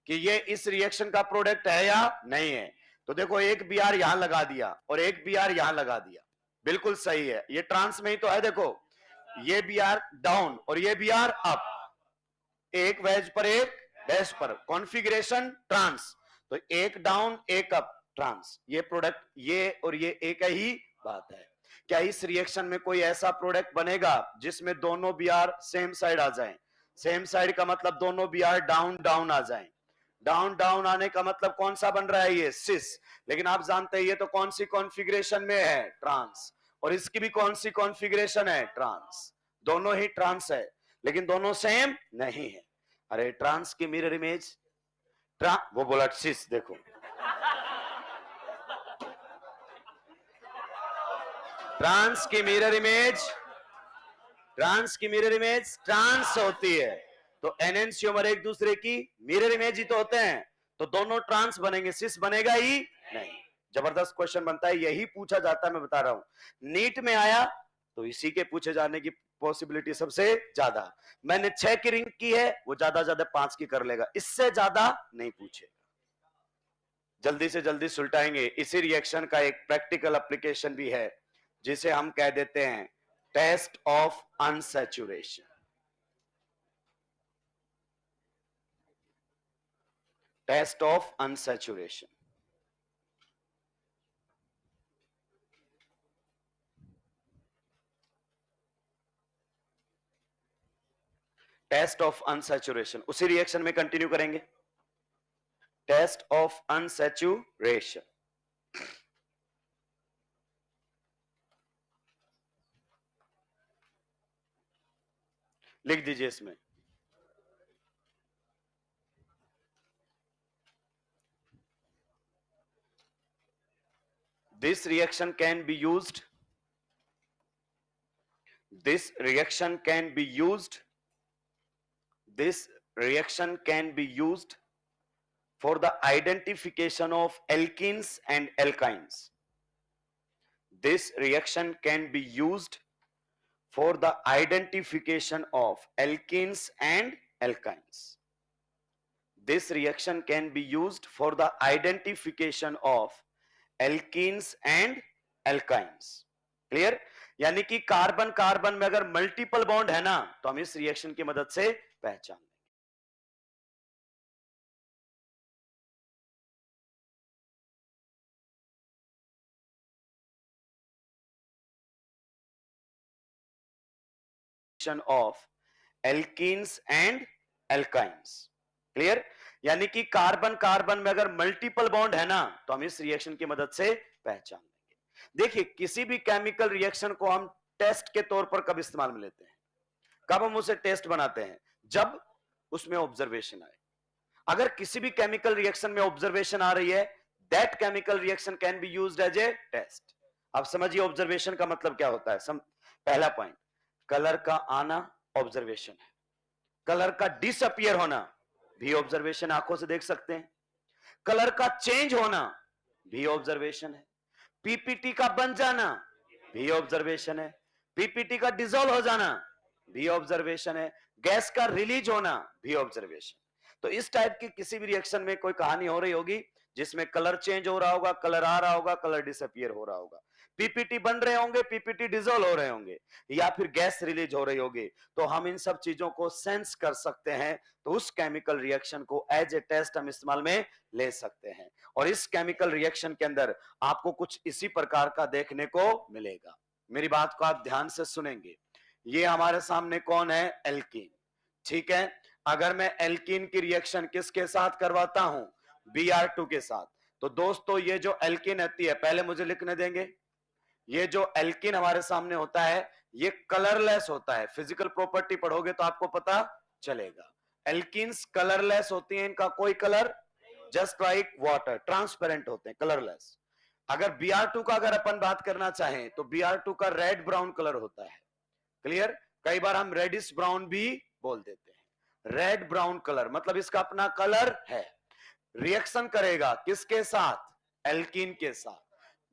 कि ये इस रिएक्शन का प्रोडक्ट है या नहीं है। तो देखो, एक बी आर यहां लगा दिया और एक बी आर यहां लगा दिया, बिल्कुल सही है। ये ट्रांस में ही तो है। देखो, ये बी आर डाउन और ये बी आर अप, एक वेज पर एक डैश पर, कॉन्फ़िगरेशन ट्रांस। तो एक डाउन एक अप, ट्रांस। ये प्रोडक्ट, ये और ये एक ही बात है। क्या इस रिएक्शन में कोई ऐसा प्रोडक्ट बनेगा जिसमें दोनों बी आर सेम साइड आ जाएं? सेम साइड का मतलब दोनों बी आर डाउन डाउन आ जाएं। डाउन डाउन आने का मतलब कौन सा बन रहा है, ये सिस। लेकिन आप जानते हैं ये तो कौन सी कॉन्फ़िगरेशन में है, ट्रांस। और इसकी भी कौन सी कॉन्फ़िगरेशन है, ट्रांस। दोनों ही ट्रांस है, लेकिन दोनों सेम नहीं है। अरे ट्रांस की मिरर इमेज, वो बोला सिस, देखो ट्रांस की मिरर इमेज, ट्रांस की मिरर इमेज ट्रांस होती है। तो एनेंशियोमर एक दूसरे की मिरर इमेज ही तो होते हैं। तो दोनों ट्रांस बनेंगे, सिस बनेगा ही नहीं। जबरदस्त क्वेश्चन बनता है, यही पूछा जाता है, मैं बता रहा हूं। नीट में आया तो इसी के पूछे जाने की पॉसिबिलिटी सबसे ज्यादा। मैंने 6 की रिंग की है, वो ज्यादा ज्यादा 5 की कर लेगा, इससे ज्यादा नहीं पूछेगा। जल्दी से जल्दी सुलटाएंगे। इसी रिएक्शन का एक प्रैक्टिकल एप्लीकेशन भी है जिसे हम कह देते हैं test of unsaturation. Test of unsaturation. Test of unsaturation उसी रिएक्शन में कंटिन्यू करेंगे। टेस्ट ऑफ अनसैचुरेशन, लिख दीजिए इसमें। This reaction can be used, this reaction can be used, this reaction can be used for the identification of alkenes and alkynes. This reaction can be used for the identification of alkenes and alkynes. This reaction can be used for the identification of alkenes and alkynes. Clear? यानी कि carbon carbon में अगर multiple bond है ना, तो हम इस reaction की मदद से पहचान लेंगे। Of alkenes and alkynes. Clear? यानी कि कार्बन कार्बन में अगर मल्टीपल बॉन्ड है ना, तो हम इस रिएक्शन की मदद से पहचान लेंगे। देखिए किसी भी केमिकल रिएक्शन को हम टेस्ट के तौर पर कब इस्तेमाल में लेते हैं, कब हम उसे टेस्ट बनाते हैं, जब उसमें ऑब्जर्वेशन आए। अगर किसी भी केमिकल रिएक्शन में ऑब्जर्वेशन आ रही है, that chemical reaction can be used as a test. अब समझिए ऑब्जर्वेशन का मतलब क्या होता है। पहला पॉइंट, कलर का आना ऑब्जर्वेशन है, कलर का डिसअपियर होना भी ऑब्जर्वेशन, आंखों से देख सकते हैं। कलर का चेंज होना भी ऑब्जर्वेशन है। पीपीटी का बन जाना भी ऑब्जर्वेशन है। पीपीटी का डिसॉल्व हो जाना भी ऑब्जर्वेशन है। गैस का रिलीज होना भी ऑब्जर्वेशन। तो इस टाइप की किसी भी रिएक्शन में कोई कहानी हो रही होगी जिसमें कलर चेंज हो रहा होगा, कलर आ रहा होगा, कलर डिसअपियर हो रहा होगा, पीपीटी बन रहे होंगे, पीपीटी डिसॉल्व हो रहे होंगे, या फिर गैस रिलीज हो रही होगी, तो हम इन सब चीजों को सेंस कर सकते हैं। तो उस केमिकल रिएक्शन को एज ए टेस्ट हम इस्तेमाल में ले सकते हैं। और इस केमिकल रिएक्शन के अंदर आपको कुछ इसी प्रकार का देखने को मिलेगा। मेरी बात को आप ध्यान से सुनेंगे। ये हमारे सामने कौन है, एल्कीन। ठीक है, अगर मैं एल्कीन की रिएक्शन किसके साथ करवाता हूं, Br2 के साथ, तो दोस्तों ये जो एल्कीन आती है, पहले मुझे लिखने देंगे, ये जो एल्कीन हमारे सामने होता है ये कलरलेस होता है। फिजिकल प्रॉपर्टी पढ़ोगे तो आपको पता चलेगा। एल्कीन्स कलरलेस होती हैं, इनका कोई colour, just like water, transparent होते हैं, कलरलेस। अगर Br2 का अगर अपन बात करना चाहें तो Br2 का रेड ब्राउन कलर होता है। क्लियर, कई बार हम रेडिश ब्राउन भी बोल देते हैं। रेड ब्राउन कलर मतलब इसका अपना कलर है। रिएक्शन करेगा किसके साथ, एल्कीन के साथ।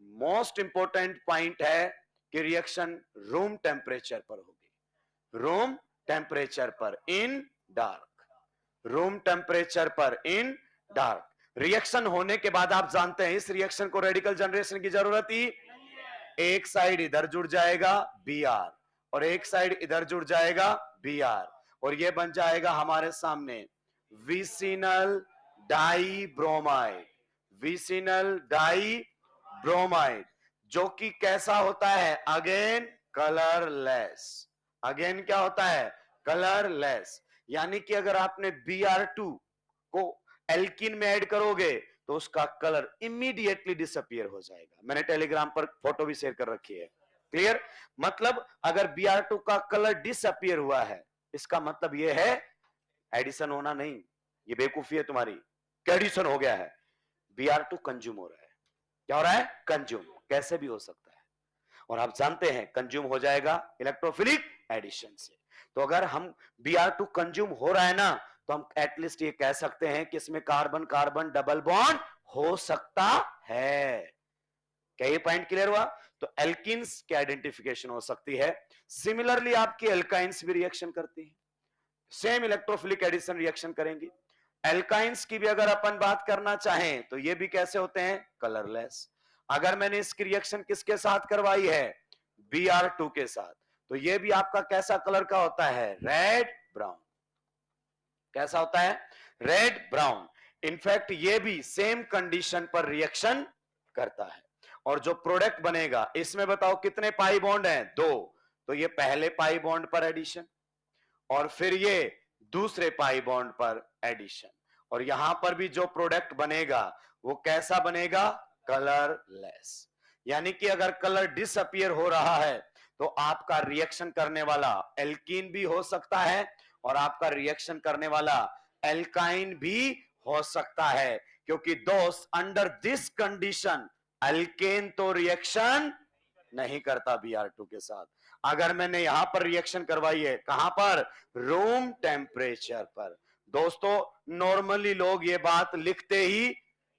मोस्ट इंपोर्टेंट पॉइंट है कि रिएक्शन रूम टेम्परेचर पर होगी, रूम टेम्परेचर पर इन डार्क, रूम टेम्परेचर पर इन डार्क। रिएक्शन होने के बाद आप जानते हैं इस रिएक्शन को रेडिकल जनरेशन की जरूरत ही, एक साइड इधर जुड़ जाएगा Br और एक साइड इधर जुड़ जाएगा Br, और ये बन जाएगा हमारे सामने vicinal die bromide, vicinal die bromide, जो कि कैसा होता है, अगेन कलरलेस। अगेन क्या होता है, कलरलेस। यानी कि अगर आपने Br2 को एल्कीन में ऐड करोगे तो उसका कलर इमीडिएटली डिसअपियर हो जाएगा। मैंने टेलीग्राम पर फोटो भी शेयर कर रखी है। क्लियर, मतलब अगर Br2 का कलर डिसअपियर हुआ है, इसका मतलब यह है एडिशन होना नहीं, ये बेवकूफी है तुम्हारी, एडिशन हो गया है, Br2 कंज्यूम हो रहा है। क्या हो रहा है, कंज्यूम। कैसे भी हो सकता है, और आप जानते हैं कंज्यूम हो जाएगा इलेक्ट्रोफिलिक एडिशन से। तो अगर हम Br2 कंज्यूम हो रहा है ना, तो हम एटलीस्ट ये कह सकते हैं कि इसमें कार्बन कार्बन डबल बॉन्ड हो सकता है। क्या ये पॉइंट क्लियर हुआ? तो एल्किन्स की आइडेंटिफिकेशन हो सकती है। सिमिलरली आपकी एल्काइंस भी रिएक्शन करती है, सेम इलेक्ट्रोफिलिक एडिशन रिएक्शन करेंगी। एल्काइंस की भी अगर अपन बात करना चाहें तो ये भी कैसे होते हैं, कलरलेस। अगर मैंने इसकी रिएक्शन किसके साथ करवाई है, Br2 के साथ, तो ये भी आपका कैसा कलर का होता है, रेड ब्राउन। कैसा होता है, रेड ब्राउन। इनफैक्ट ये भी सेम कंडीशन पर रिएक्शन करता है। और जो प्रोडक्ट बनेगा इसमें बताओ कितने पाई बॉन्ड हैं, दो। तो ये पहले पाई बॉन्ड पर एडिशन, और फिर ये दूसरे पाई बॉन्ड पर एडिशन, और यहां पर भी जो प्रोडक्ट बनेगा वो कैसा बनेगा, कलरलेस। यानी कि अगर कलर डिसअपियर हो रहा है तो आपका रिएक्शन करने वाला एल्कीन भी हो सकता है और आपका रिएक्शन करने वाला एल्काइन भी हो सकता है, क्योंकि दोस्त अंडर दिस कंडीशन एल्केन तो रिएक्शन नहीं करता Br2 के साथ। अगर मैंने यहां पर रिएक्शन करवाई है, कहां पर, रूम टेम्परेचर पर। दोस्तों नॉर्मली लोग ये बात लिखते ही,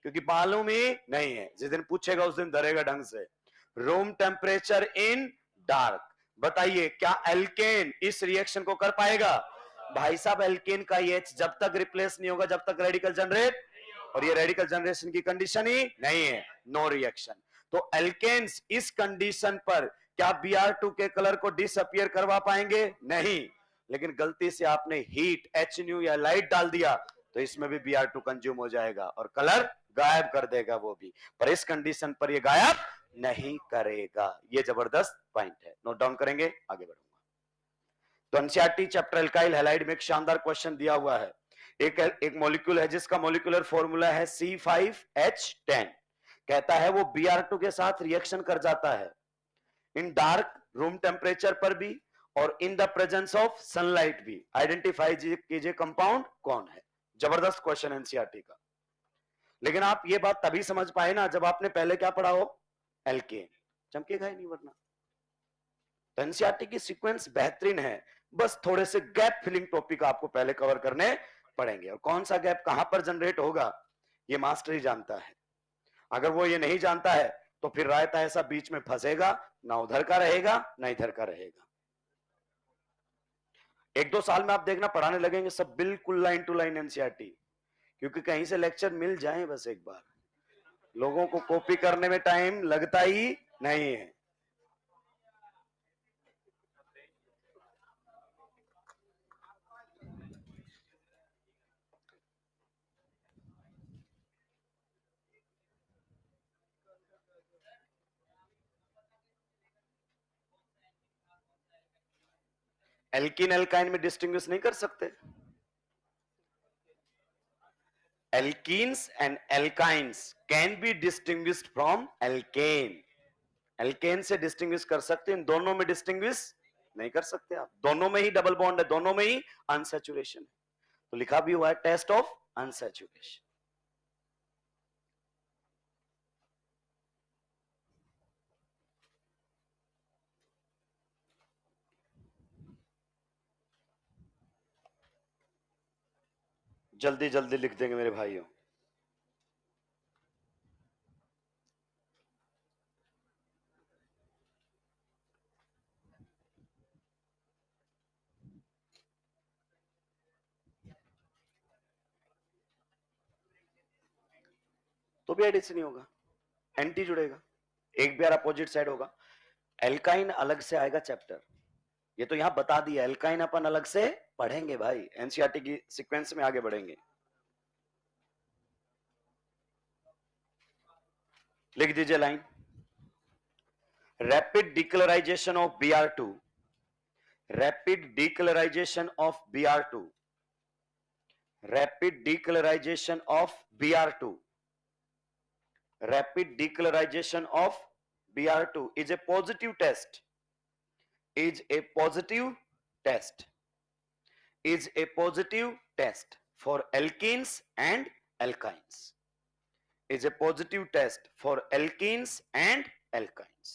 क्योंकि मालूम ही नहीं है, जिस दिन पूछेगा उस दिन धरेगा ढंग से। रूम टेम्परेचर इन डार्क, बताइए क्या एल्केन इस रिएक्शन को कर पाएगा? भाई साहब एल्केन का H जब तक रिप्लेस नहीं होगा जब तक रेडिकल जनरेट, और ये रेडिकल जनरेशन की कंडीशन ही नहीं है, नो रिएक्शन। तो एल्केन्स इस कंडीशन पर क्या Br2 के कलर को डिसअपियर करवा पाएंगे? नहीं। लेकिन गलती से आपने हीट Hnu या लाइट डाल दिया तो इसमें भी Br2 कंज्यूम हो जाएगा और कलर गायब कर देगा वो भी, पर इस कंडीशन पर ये गायब नहीं करेगा। ये जबरदस्त पॉइंट है, नोट डाउन करेंगे, आगे बढ़ूंगा। तो एनसीईआरटी चैप्टर एल्काइल हैलाइड में एक शानदार क्वेश्चन दिया हुआ है। एक मॉलिक्यूल है जिसका मॉलिक्यूलर फॉर्मूला है C5H10। कहता है वो Br2 के साथ रिएक्शन कर जाता है इन डार्क रूम टेम्परेचर पर भी और in the presence of sunlight भी। आइडेंटिफाई कीजिए कंपाउंड कौन है। जबरदस्त क्वेश्चन एनसीईआरटी का। लेकिन आप ये बात तभी समझ पाए ना जब आपने पहले क्या पढ़ा हो, एल्केन। चमकेगा ही नहीं वरना। तो एनसीईआरटी की सीक्वेंस बेहतरीन है, बस थोड़े से गैप फिलिंग टॉपिक आपको पहले कवर करने पड़ेंगे, और कौन सा गैप कहां पर जनरेट होगा ये मास्टर ही जानता है। अगर वो ये नहीं जानता है तो फिर रायता ऐसा बीच में फंसेगा, ना उधर का रहेगा ना इधर का रहेगा। 1-2 साल में आप देखना पढ़ाने लगेंगे सब बिल्कुल लाइन टू लाइन एनसीईआरटी, क्योंकि कहीं से लेक्चर मिल जाए बस एक बार, लोगों को कॉपी करने में टाइम लगता ही नहीं है। एल्किन एल्काइन में डिस्टिंग्विश नहीं कर सकते। Alkenes and alkynes can be distinguished from alkane. Alkane से डिस्टिंग्विश कर सकते, इन दोनों में डिस्टिंग्विश नहीं कर सकते आप। दोनों में ही डबल बॉन्ड है, दोनों में ही अनसैचुरेशन है, तो लिखा भी हुआ है टेस्ट ऑफ अनसैचुरेशन। जल्दी जल्दी लिख देंगे मेरे भाइयों। तो भी एडिशन नहीं होगा, एंटी जुड़ेगा, एक बार अपोजिट साइड होगा। एल्काइन अलग से आएगा चैप्टर, ये तो यहां बता दिया। एल्काइन अपन अलग से पढ़ेंगे भाई, एनसीईआरटी की सीक्वेंस में आगे बढ़ेंगे। लिख दीजिए line, rapid decolourisation of Br2, rapid decolourisation of Br2, rapid decolourisation of Br2, rapid decolorization of Br2 is a positive test, is a positive test, is a positive test for alkenes and alkynes, is a positive test for alkenes and alkynes।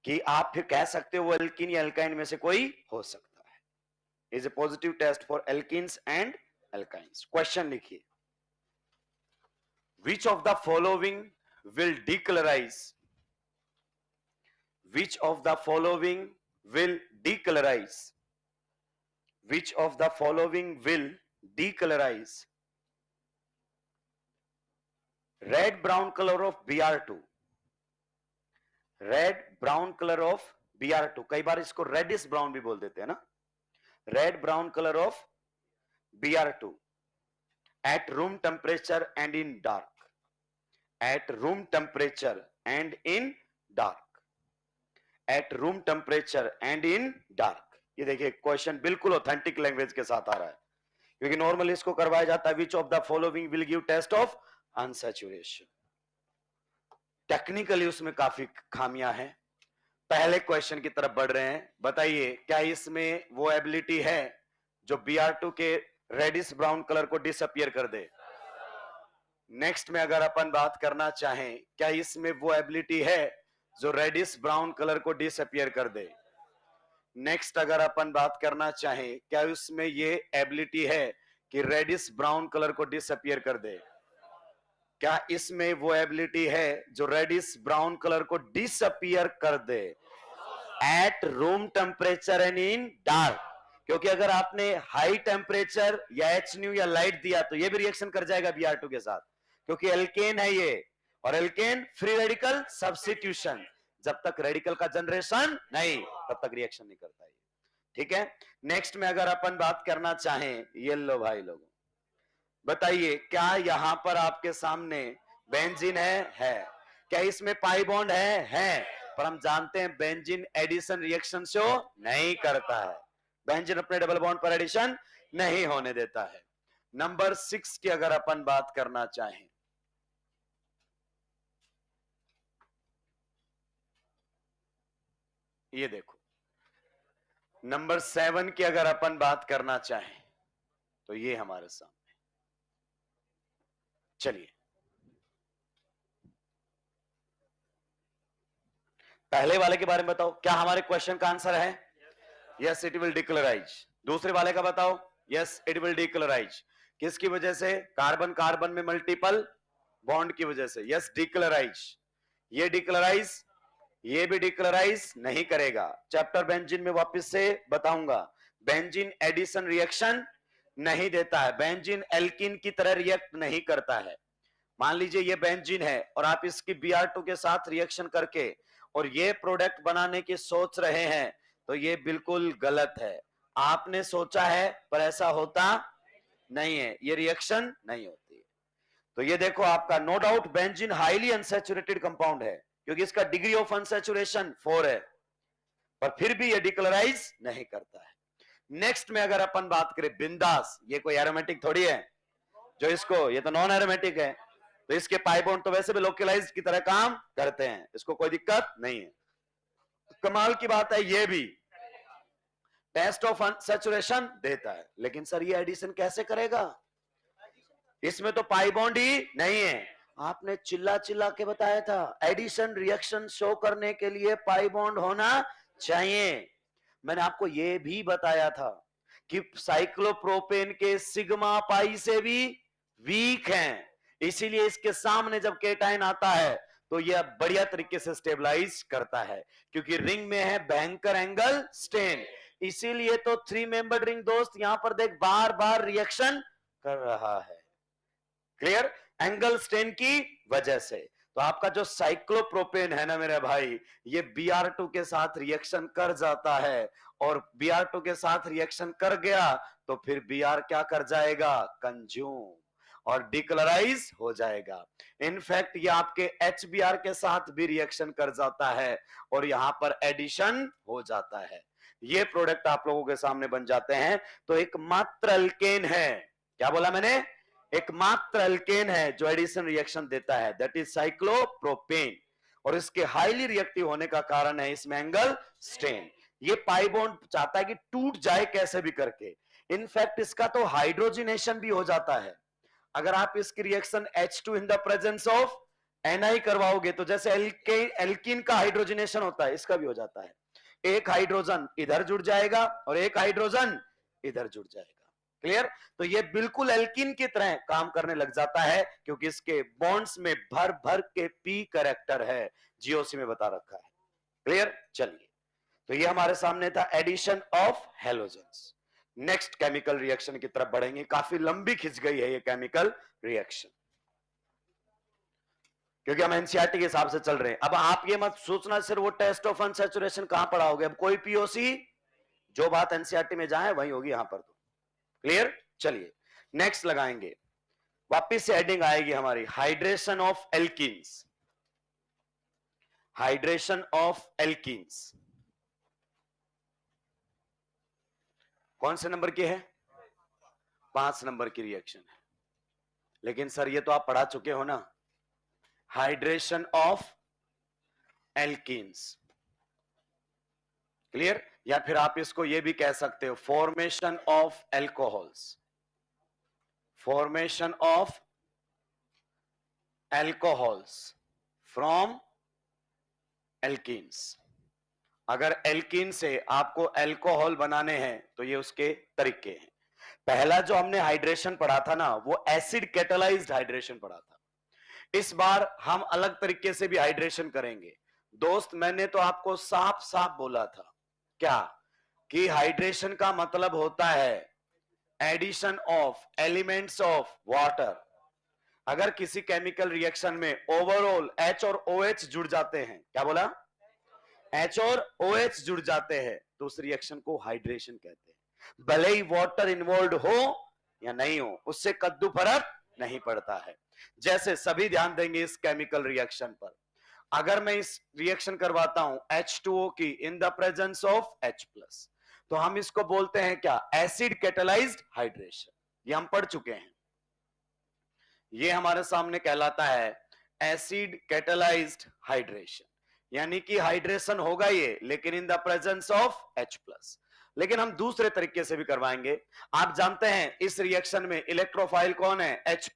कि आप फिर कह सकते हो वो alkene या alkyne में से कोई हो सकता है। is a positive test for alkenes and alkynes। Question लिखिए, which of the following will decolorize, which of the following will decolorize, which of the following will decolorize red brown color of Br2, red brown color of Br2, कई बार इसको reddish brown भी बोल देते हैं ना, red brown colour of Br2 at room temperature and in dark, at room temperature and in dark, at room temperature and in dark। ये देखिए question बिल्कुल ऑथेंटिक लैंग्वेज के साथ आ रहा है, क्योंकि नॉर्मली इसको करवाया जाता है which of the following will give test of unsaturation. Technically उसमें काफी खामियां हैं। पहले क्वेश्चन की तरफ बढ़ रहे हैं, बताइए क्या इसमें वो एबिलिटी है जो Br2 के रेडिश ब्राउन कलर को डिसअपियर कर दे। नेक्स्ट में अगर अपन बात करना चाहें, क्या इसमें वो एबिलिटी है जो रेडिश ब्राउन कलर को डिसअपियर कर दे। नेक्स्ट अगर अपन बात करना चाहें, क्या उसमें ये एबिलिटी है कि रेडिश ब्राउन कलर को डिसअपियर कर दे। क्या इसमें वो एबिलिटी है जो रेडिश ब्राउन कलर को डिसअपियर कर दे at room temperature and in dark. क्योंकि अगर आपने हाई टेम्परेचर या HNu या लाइट दिया तो ये भी रिएक्शन कर जाएगा Br2 के साथ, क्योंकि एल्केन है ये, और एल्केन फ्री रेडिकल सब्स्टिट्यूशन, जब तक रेडिकल का जनरेशन नहीं तब तक रिएक्शन नहीं करता है। ठीक है, नेक्स्ट में अगर अपन बात करना चाहें, ये लो भाई लोगों, बताइए क्या यहां पर आपके सामने बेंजीन है? क्या इसमें पाई बॉन्ड है? पर हम जानते हैं बेंजीन एडिशन रिएक्शन शो नहीं करता है, बेंजीन अपने डबल बॉन्ड पर एडिशन नहीं होने देता है। नंबर 6 की अगर अपन बात करना चाहें, ये देखो नंबर 7 की अगर अपन बात करना चाहें तो ये हमारे सामने, चलिए पहले वाले के बारे में बताओ, क्या हमारे क्वेश्चन का आंसर है? Yes it will decolourise. दूसरे वाले का बताओ, यस इट विल डिक्लोराइज। किसकी वजह से? कार्बन कार्बन में मल्टीपल बॉन्ड की वजह से, यस डिक्लोराइज। ये डिक्लोराइज, ये भी डिक्लोराइज नहीं करेगा। चैप्टर बेंजीन में वापस से बताऊंगा, बेंजीन एडिशन रिएक्शन नहीं देता है, बेंजीन एल्कीन की तरह रिएक्ट नहीं करता है। मान लीजिए ये बेंजीन है और आप इसकी Br2 के साथ रिएक्शन करके और ये प्रोडक्ट बनाने की सोच रहे हैं तो ये बिल्कुल गलत है। आपने सोचा है पर ऐसा होता नहीं है, ये रिएक्शन नहीं होती है। तो ये देखो आपका no doubt benzene highly unsaturated compound है क्योंकि इसका डिग्री ऑफ अनसैचुरेशन 4 है, पर फिर भी ये डिक्लोराइज नहीं करता है। नेक्स्ट में अगर अपन बात करें बिंदास, ये कोई एरोमेटिक थोड़ी है जो इसको, ये तो नॉन एरोमेटिक है, तो इसके पाई बॉन्ड तो वैसे भी लोकलाइज्ड की तरह काम करते हैं, इसको कोई दिक्कत नहीं है। कमाल की बात है ये भी टेस्ट ऑफ अनसैचुरेशन देता है, लेकिन सर ये एडिशन कैसे करेगा? इसमें तो पाई बॉन्ड ही नहीं है। आपने चिल्ला चिल्ला के बताया था एडिशन रिएक्शन शो करने के लिए पाई बॉन्ड होना चाहिए। मैंने आपको यह भी बताया था कि साइक्लोप्रोपेन के सिग्मा पाई से भी वीक हैं, इसीलिए इसके सामने जब केटाइन आता है तो यह बढ़िया तरीके से स्टेबलाइज करता है क्योंकि रिंग में है भयंकर एंगल स्टेन, इसीलिए तो 3 मेंबर्ड रिंग दोस्त यहां पर देख बार बार रिएक्शन कर रहा है। क्लियर? एंगल स्टेन की वजह से। तो आपका जो साइक्लोप्रोपेन है ना मेरे भाई, ये Br2 के साथ रिएक्शन कर जाता है और Br2 के साथ रिएक्शन कर गया तो फिर Br क्या कर जाएगा? कंज्यूम और डिक्लोराइज हो जाएगा। इनफैक्ट ये आपके HBr के साथ भी रिएक्शन कर जाता है और यहां पर एडिशन हो जाता है। ये प्रोडक्ट आप लोगों के सामने बन जाते हैं। तो एकमात्र अल्केन है, क्या बोला मैंने? एकमात्र अल्केन है जो एडिशन रिएक्शन देता है, दैट इज साइक्लोप्रोपेन, और इसके हाईली रिएक्टिव होने का कारण है इसमें एंगल स्टेन। ये पाई बॉन्ड चाहता है कि टूट जाए कैसे भी करके, इनफैक्ट इसका तो हाइड्रोजिनेशन भी हो जाता है। अगर आप इसकी reaction H2 in the presence of Ni करवाओगे तो जैसे एल्कीन का हाइड्रोजिनेशन होता है, इसका भी हो जाता है। एक हाइड्रोजन इधर जुड़ जाएगा और एक हाइड्रोजन इधर जुड़ जाएगा। क्लियर? तो ये बिल्कुल एल्कीन की तरह काम करने लग जाता है क्योंकि इसके बॉन्ड्स में भर भर के पी कैरेक्टर है, जीओसी में बता रखा है। क्लियर? चलिए, तो ये हमारे सामने था addition of halogens. Next chemical reaction की तरफ बढ़ेंगे, काफी लंबी खिंच गई है ये केमिकल रिएक्शन क्योंकि हम एनसीईआरटी के हिसाब से चल रहे हैं। अब आप ये मत सोचना सिर्फ वो टेस्ट ऑफ अनसैचुरेशन कहां पढ़ाओगे, अब कोई पीओसी जो बात एनसीईआरटी में जाए वही होगी यहां पर। तो क्लियर? चलिए नेक्स्ट लगाएंगे, वापिस से हेडिंग आएगी हमारी hydration of alkenes. Hydration of alkenes कौन से नंबर की है? 5 नंबर की रिएक्शन है। लेकिन सर ये तो आप पढ़ा चुके हो ना, हाइड्रेशन ऑफ एल्कीन्स। क्लियर? या फिर आप इसको ये भी कह सकते हो formation of alcohols. Formation of alcohols from alkenes. अगर एल्कीन से आपको एल्कोहल बनाने हैं तो ये उसके तरीके हैं। पहला जो हमने हाइड्रेशन पढ़ा था ना, वो एसिड कैटालाइज्ड हाइड्रेशन पढ़ा था। इस बार हम अलग तरीके से भी हाइड्रेशन करेंगे। दोस्त मैंने तो आपको साफ साफ बोला था क्या कि हाइड्रेशन का मतलब होता है addition of elements of water. अगर किसी केमिकल रिएक्शन में ओवरऑल H और OH जुड़ जाते हैं, क्या बोला? H और OH जुड़ जाते हैं तो उस रिएक्शन को हाइड्रेशन कहते हैं। भले ही वाटर इन्वॉल्व हो या नहीं हो, उससे कद्दू फर्क नहीं पड़ता है। जैसे सभी ध्यान देंगे इस केमिकल रिएक्शन पर, अगर मैं इस रिएक्शन करवाता हूं H2O की in the presence of H+, तो हम इसको बोलते हैं क्या? Acid catalysed hydration. ये हम पढ़ चुके हैं, ये हमारे सामने कहलाता है एसिड कैटालाइज्ड हाइड्रेशन। यानी कि हाइड्रेशन होगा ये, लेकिन in the presence of H+। लेकिन हम दूसरे तरीके से भी करवाएंगे। आप जानते हैं इस रिएक्शन में इलेक्ट्रोफाइल कौन है? H+।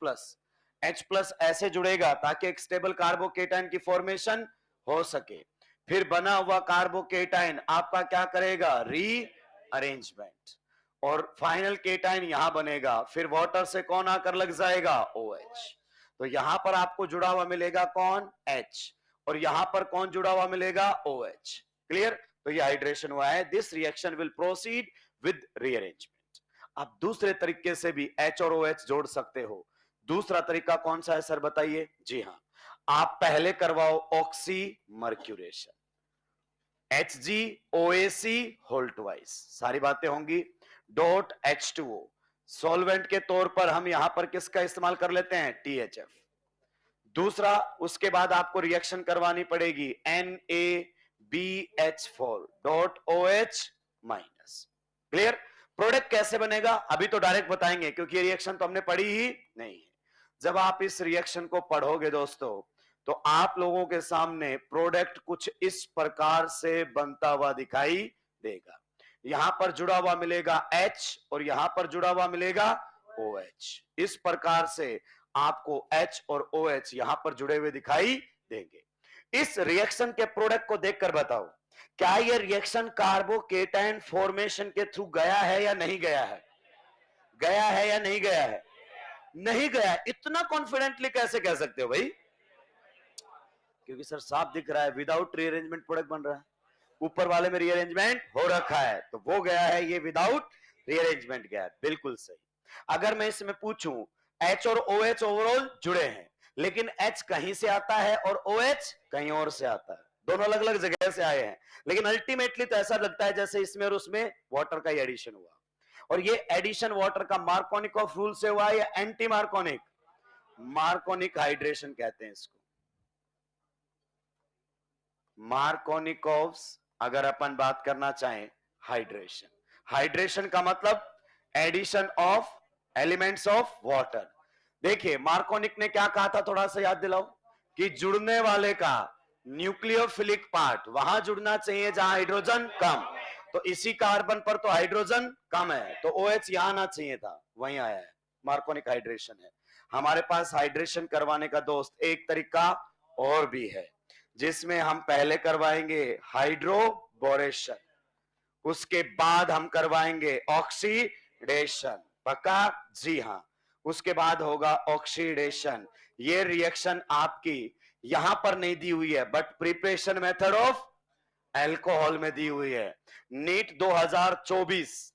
H+ ऐसे जुड़ेगा ताकि एक स्टेबल कार्बोकेटाइन की फॉर्मेशन हो सके। फिर बना हुआ कार्बोकेटाइन आपका क्या करेगा? रीअरेंजमेंट, और फाइनल केटाइन यहां बनेगा। फिर वाटर से कौन आकर लग जाएगा? OH। तो यहां पर आपको जुड़ा हुआ मिलेगा कौन? H, और यहां पर कौन जुड़ा हुआ मिलेगा? OH। क्लियर? तो ये हाइड्रेशन हुआ है। This reaction will proceed with rearrangement. आप दूसरे तरीके से भी H और OH जोड़ सकते हो। दूसरा तरीका कौन सा है सर बताइए? जी हां, आप पहले करवाओ oxymercuration, HgOAc whole twice, सारी बातें होंगी। डॉट H2O, सॉल्वेंट के तौर पर हम यहां पर किसका इस्तेमाल कर लेते हैं? THF। दूसरा, उसके बाद आपको रिएक्शन करवानी पड़ेगी NaBH4 dot OH minus. Clear? Product कैसे बनेगा अभी तो डायरेक्ट बताएंगे, क्योंकि ये रिएक्शन तो हमने पढ़ी ही नहीं है। जब आप इस रिएक्शन को पढ़ोगे दोस्तों, तो आप लोगों के सामने प्रोडक्ट कुछ इस प्रकार से बनता हुआ दिखाई देगा। यहां पर जुड़ा हुआ मिलेगा H और यहां पर जुड़ा हुआ मिलेगा OH। इस प्रकार से आपको H और OH यहां पर जुड़े हुए दिखाई देंगे। इस रिएक्शन के प्रोडक्ट को देखकर बताओ, क्या यह रिएक्शन कार्बोकेटाइन फॉर्मेशन के थ्रू गया है या नहीं गया है? गया है या नहीं गया है? नहीं गया। इतना कॉन्फिडेंटली कैसे कह सकते हो भाई? क्योंकि सर साफ दिख रहा है विदाउट रीअरेंजमेंट प्रोडक्ट बन रहा है। ऊपर वाले में रीअरेंजमेंट हो रखा है तो वो गया है, ये विदाउट रीअरेंजमेंट गया है। बिल्कुल सही। अगर मैं इसमें पूछूं, H और OH ओवरऑल जुड़े हैं, लेकिन H कहीं से आता है और OH कहीं और से आता है, दोनों अलग अलग जगह से आए हैं, लेकिन अल्टीमेटली तो ऐसा लगता है जैसे इसमें और उसमें वाटर का ही एडिशन हुआ। और ये एडिशन वाटर का मार्कोनिकॉफ रूल से हुआ या एंटी मार्कोनिक? मार्कोनिक हाइड्रेशन कहते हैं इसको। मार्कोनिकॉफ्स अगर अपन बात करना चाहें हाइड्रेशन, हाइड्रेशन का मतलब addition of elements of water. देखिए मार्कोनिक ने क्या कहा था, थोड़ा सा याद दिलाओ, कि जुड़ने वाले का न्यूक्लियोफिलिक पार्ट वहां जुड़ना चाहिए जहां हाइड्रोजन कम। तो इसी कार्बन पर तो हाइड्रोजन कम है, तो OH यहां आना चाहिए था, वहीं आया है। मार्कोनिक हाइड्रेशन है। हमारे पास हाइड्रेशन करवाने का दोस्त एक तरीका और भी है, जिसमें हम पहले करवाएंगे हाइड्रोबोरेशन, उसके बाद हम करवाएंगे ऑक्सीडेशन। पक्का? जी हां, उसके बाद होगा ऑक्सीडेशन। ये रिएक्शन आपकी यहां पर नहीं दी हुई है, but preparation method of alcohol में दी हुई है। नीट 2024,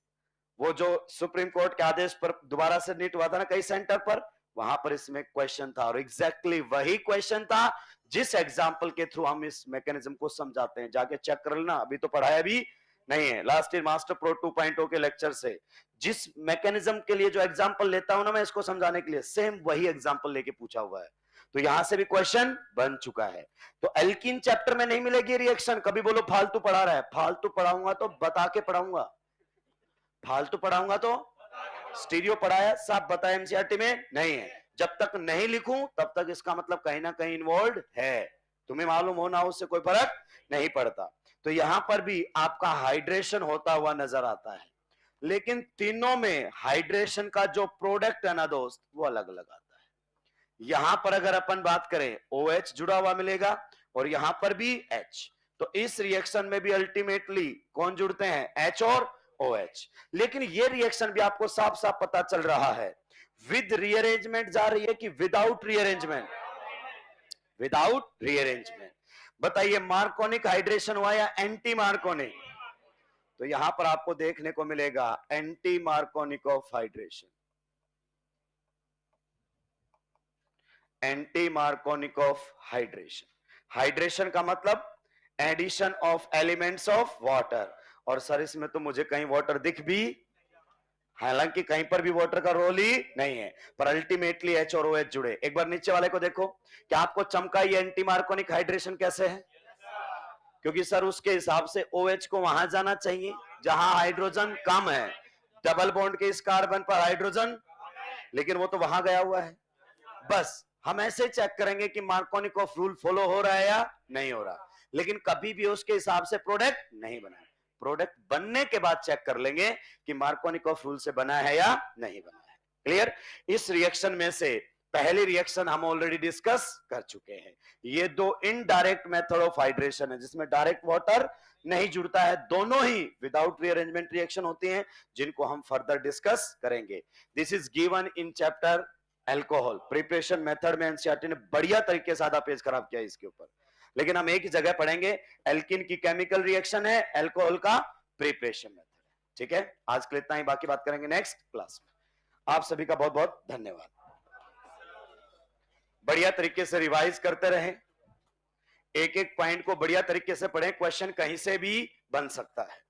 वो जो सुप्रीम कोर्ट के आदेश पर दोबारा से नीट हुआ था ना कई सेंटर पर, वहां पर इसमें क्वेश्चन था, और एग्जैक्टली वही क्वेश्चन था जिस एग्जाम्पल के थ्रू हम इस मैकेनिज्म को समझाते हैं। जाके चेक कर लेना, अभी तो पढ़ाया भी नहीं है। लास्ट ईयर मास्टर प्रो 2.0 के लेक्चर से जिस मैकेनिज्म के लिए जो एग्जाम्पल लेता हूं ना मैं इसको समझाने के लिए, सेम वही एग्जाम्पल लेके पूछा हुआ है। तो यहां से भी क्वेश्चन बन चुका है। तो एल्कीन चैप्टर में नहीं मिलेगी रिएक्शन। कभी बोलो फालतू पढ़ा रहा है, फालतू पढ़ाऊंगा तो बता के पढ़ाऊंगा, फालतू पढ़ाऊंगा तो स्टीरियो पढ़ाया साफ बताया एमसीईआरटी में नहीं है। जब तक नहीं लिखूं तब तक इसका मतलब कहीं ना कहीं इन्वॉल्व है। तुम्हें मालूम हो ना, उससे कोई फर्क नहीं पड़ता। तो यहां पर भी आपका हाइड्रेशन होता हुआ नजर आता है, लेकिन तीनों में हाइड्रेशन का जो प्रोडक्ट है ना दोस्त, वो अलग अलग आता है। यहां पर अगर अपन बात करें OH जुड़ा हुआ मिलेगा और यहां पर भी H। तो इस रिएक्शन में भी अल्टीमेटली कौन जुड़ते हैं? H और OH। लेकिन ये रिएक्शन भी आपको साफ साफ पता चल रहा है विद रीअरेंजमेंट जा रही है कि विदाउट रीअरेंजमेंट? Without rearrangement. बताइए मार्कोनिक हाइड्रेशन हुआ या एंटी मार्कोनिक? तो यहां पर आपको देखने को मिलेगा anti Markovnikov of hydration. Anti Markovnikov of hydration. Hydration का मतलब addition of elements of water. और सर इसमें तो मुझे कहीं वाटर दिख भी, हालांकि कहीं पर भी वाटर का रोल ही नहीं है, पर अल्टीमेटली H और OH जुड़े। एक बार नीचे वाले को देखो, क्या आपको चमका ये एंटी मार्कोनिक हाइड्रेशन कैसे है? क्योंकि सर उसके हिसाब से OH को वहां जाना चाहिए जहां हाइड्रोजन कम है। डबल बॉन्ड के इस कार्बन पर हाइड्रोजन, लेकिन वो तो वहां गया हुआ है। बस हम ऐसे चेक करेंगे कि मार्कोनिक ऑफ रूल फॉलो हो रहा है या नहीं हो रहा। लेकिन कभी भी उसके हिसाब से प्रोडक्ट नहीं बना है। प्रोडक्ट बनने के बाद चेक कर लेंगे कि मार्कोनिकॉफ रूल से बना है या नहीं बना है। क्लियर? इस रिएक्शन में से पहली रिएक्शन हम ऑलरेडी डिस्कस कर चुके हैं। ये दो इनडायरेक्ट मेथड ऑफ हाइड्रेशन है जिसमें डायरेक्ट वाटर नहीं जुड़ता है, दोनों ही विदाउट रीअरेंजमेंट रिएक्शन होती हैं जिनको हम फर्दर डिस्कस करेंगे। This is given in chapter alcohol. Preparation method में एनसीईआरटी ने बढ़िया तरीके से आधा पेज खराब किया इसके ऊपर, लेकिन हम एक ही जगह पढ़ेंगे। एल्किन की केमिकल रिएक्शन है, अल्कोहल का प्रिपरेशन मेथड है। ठीक है, आज के लिए इतना ही, बाकी बात करेंगे नेक्स्ट क्लास में। आप सभी का बहुत बहुत धन्यवाद। बढ़िया तरीके से रिवाइज करते रहें, एक एक पॉइंट को बढ़िया तरीके से पढ़ें, क्वेश्चन कहीं से भी बन सकता है।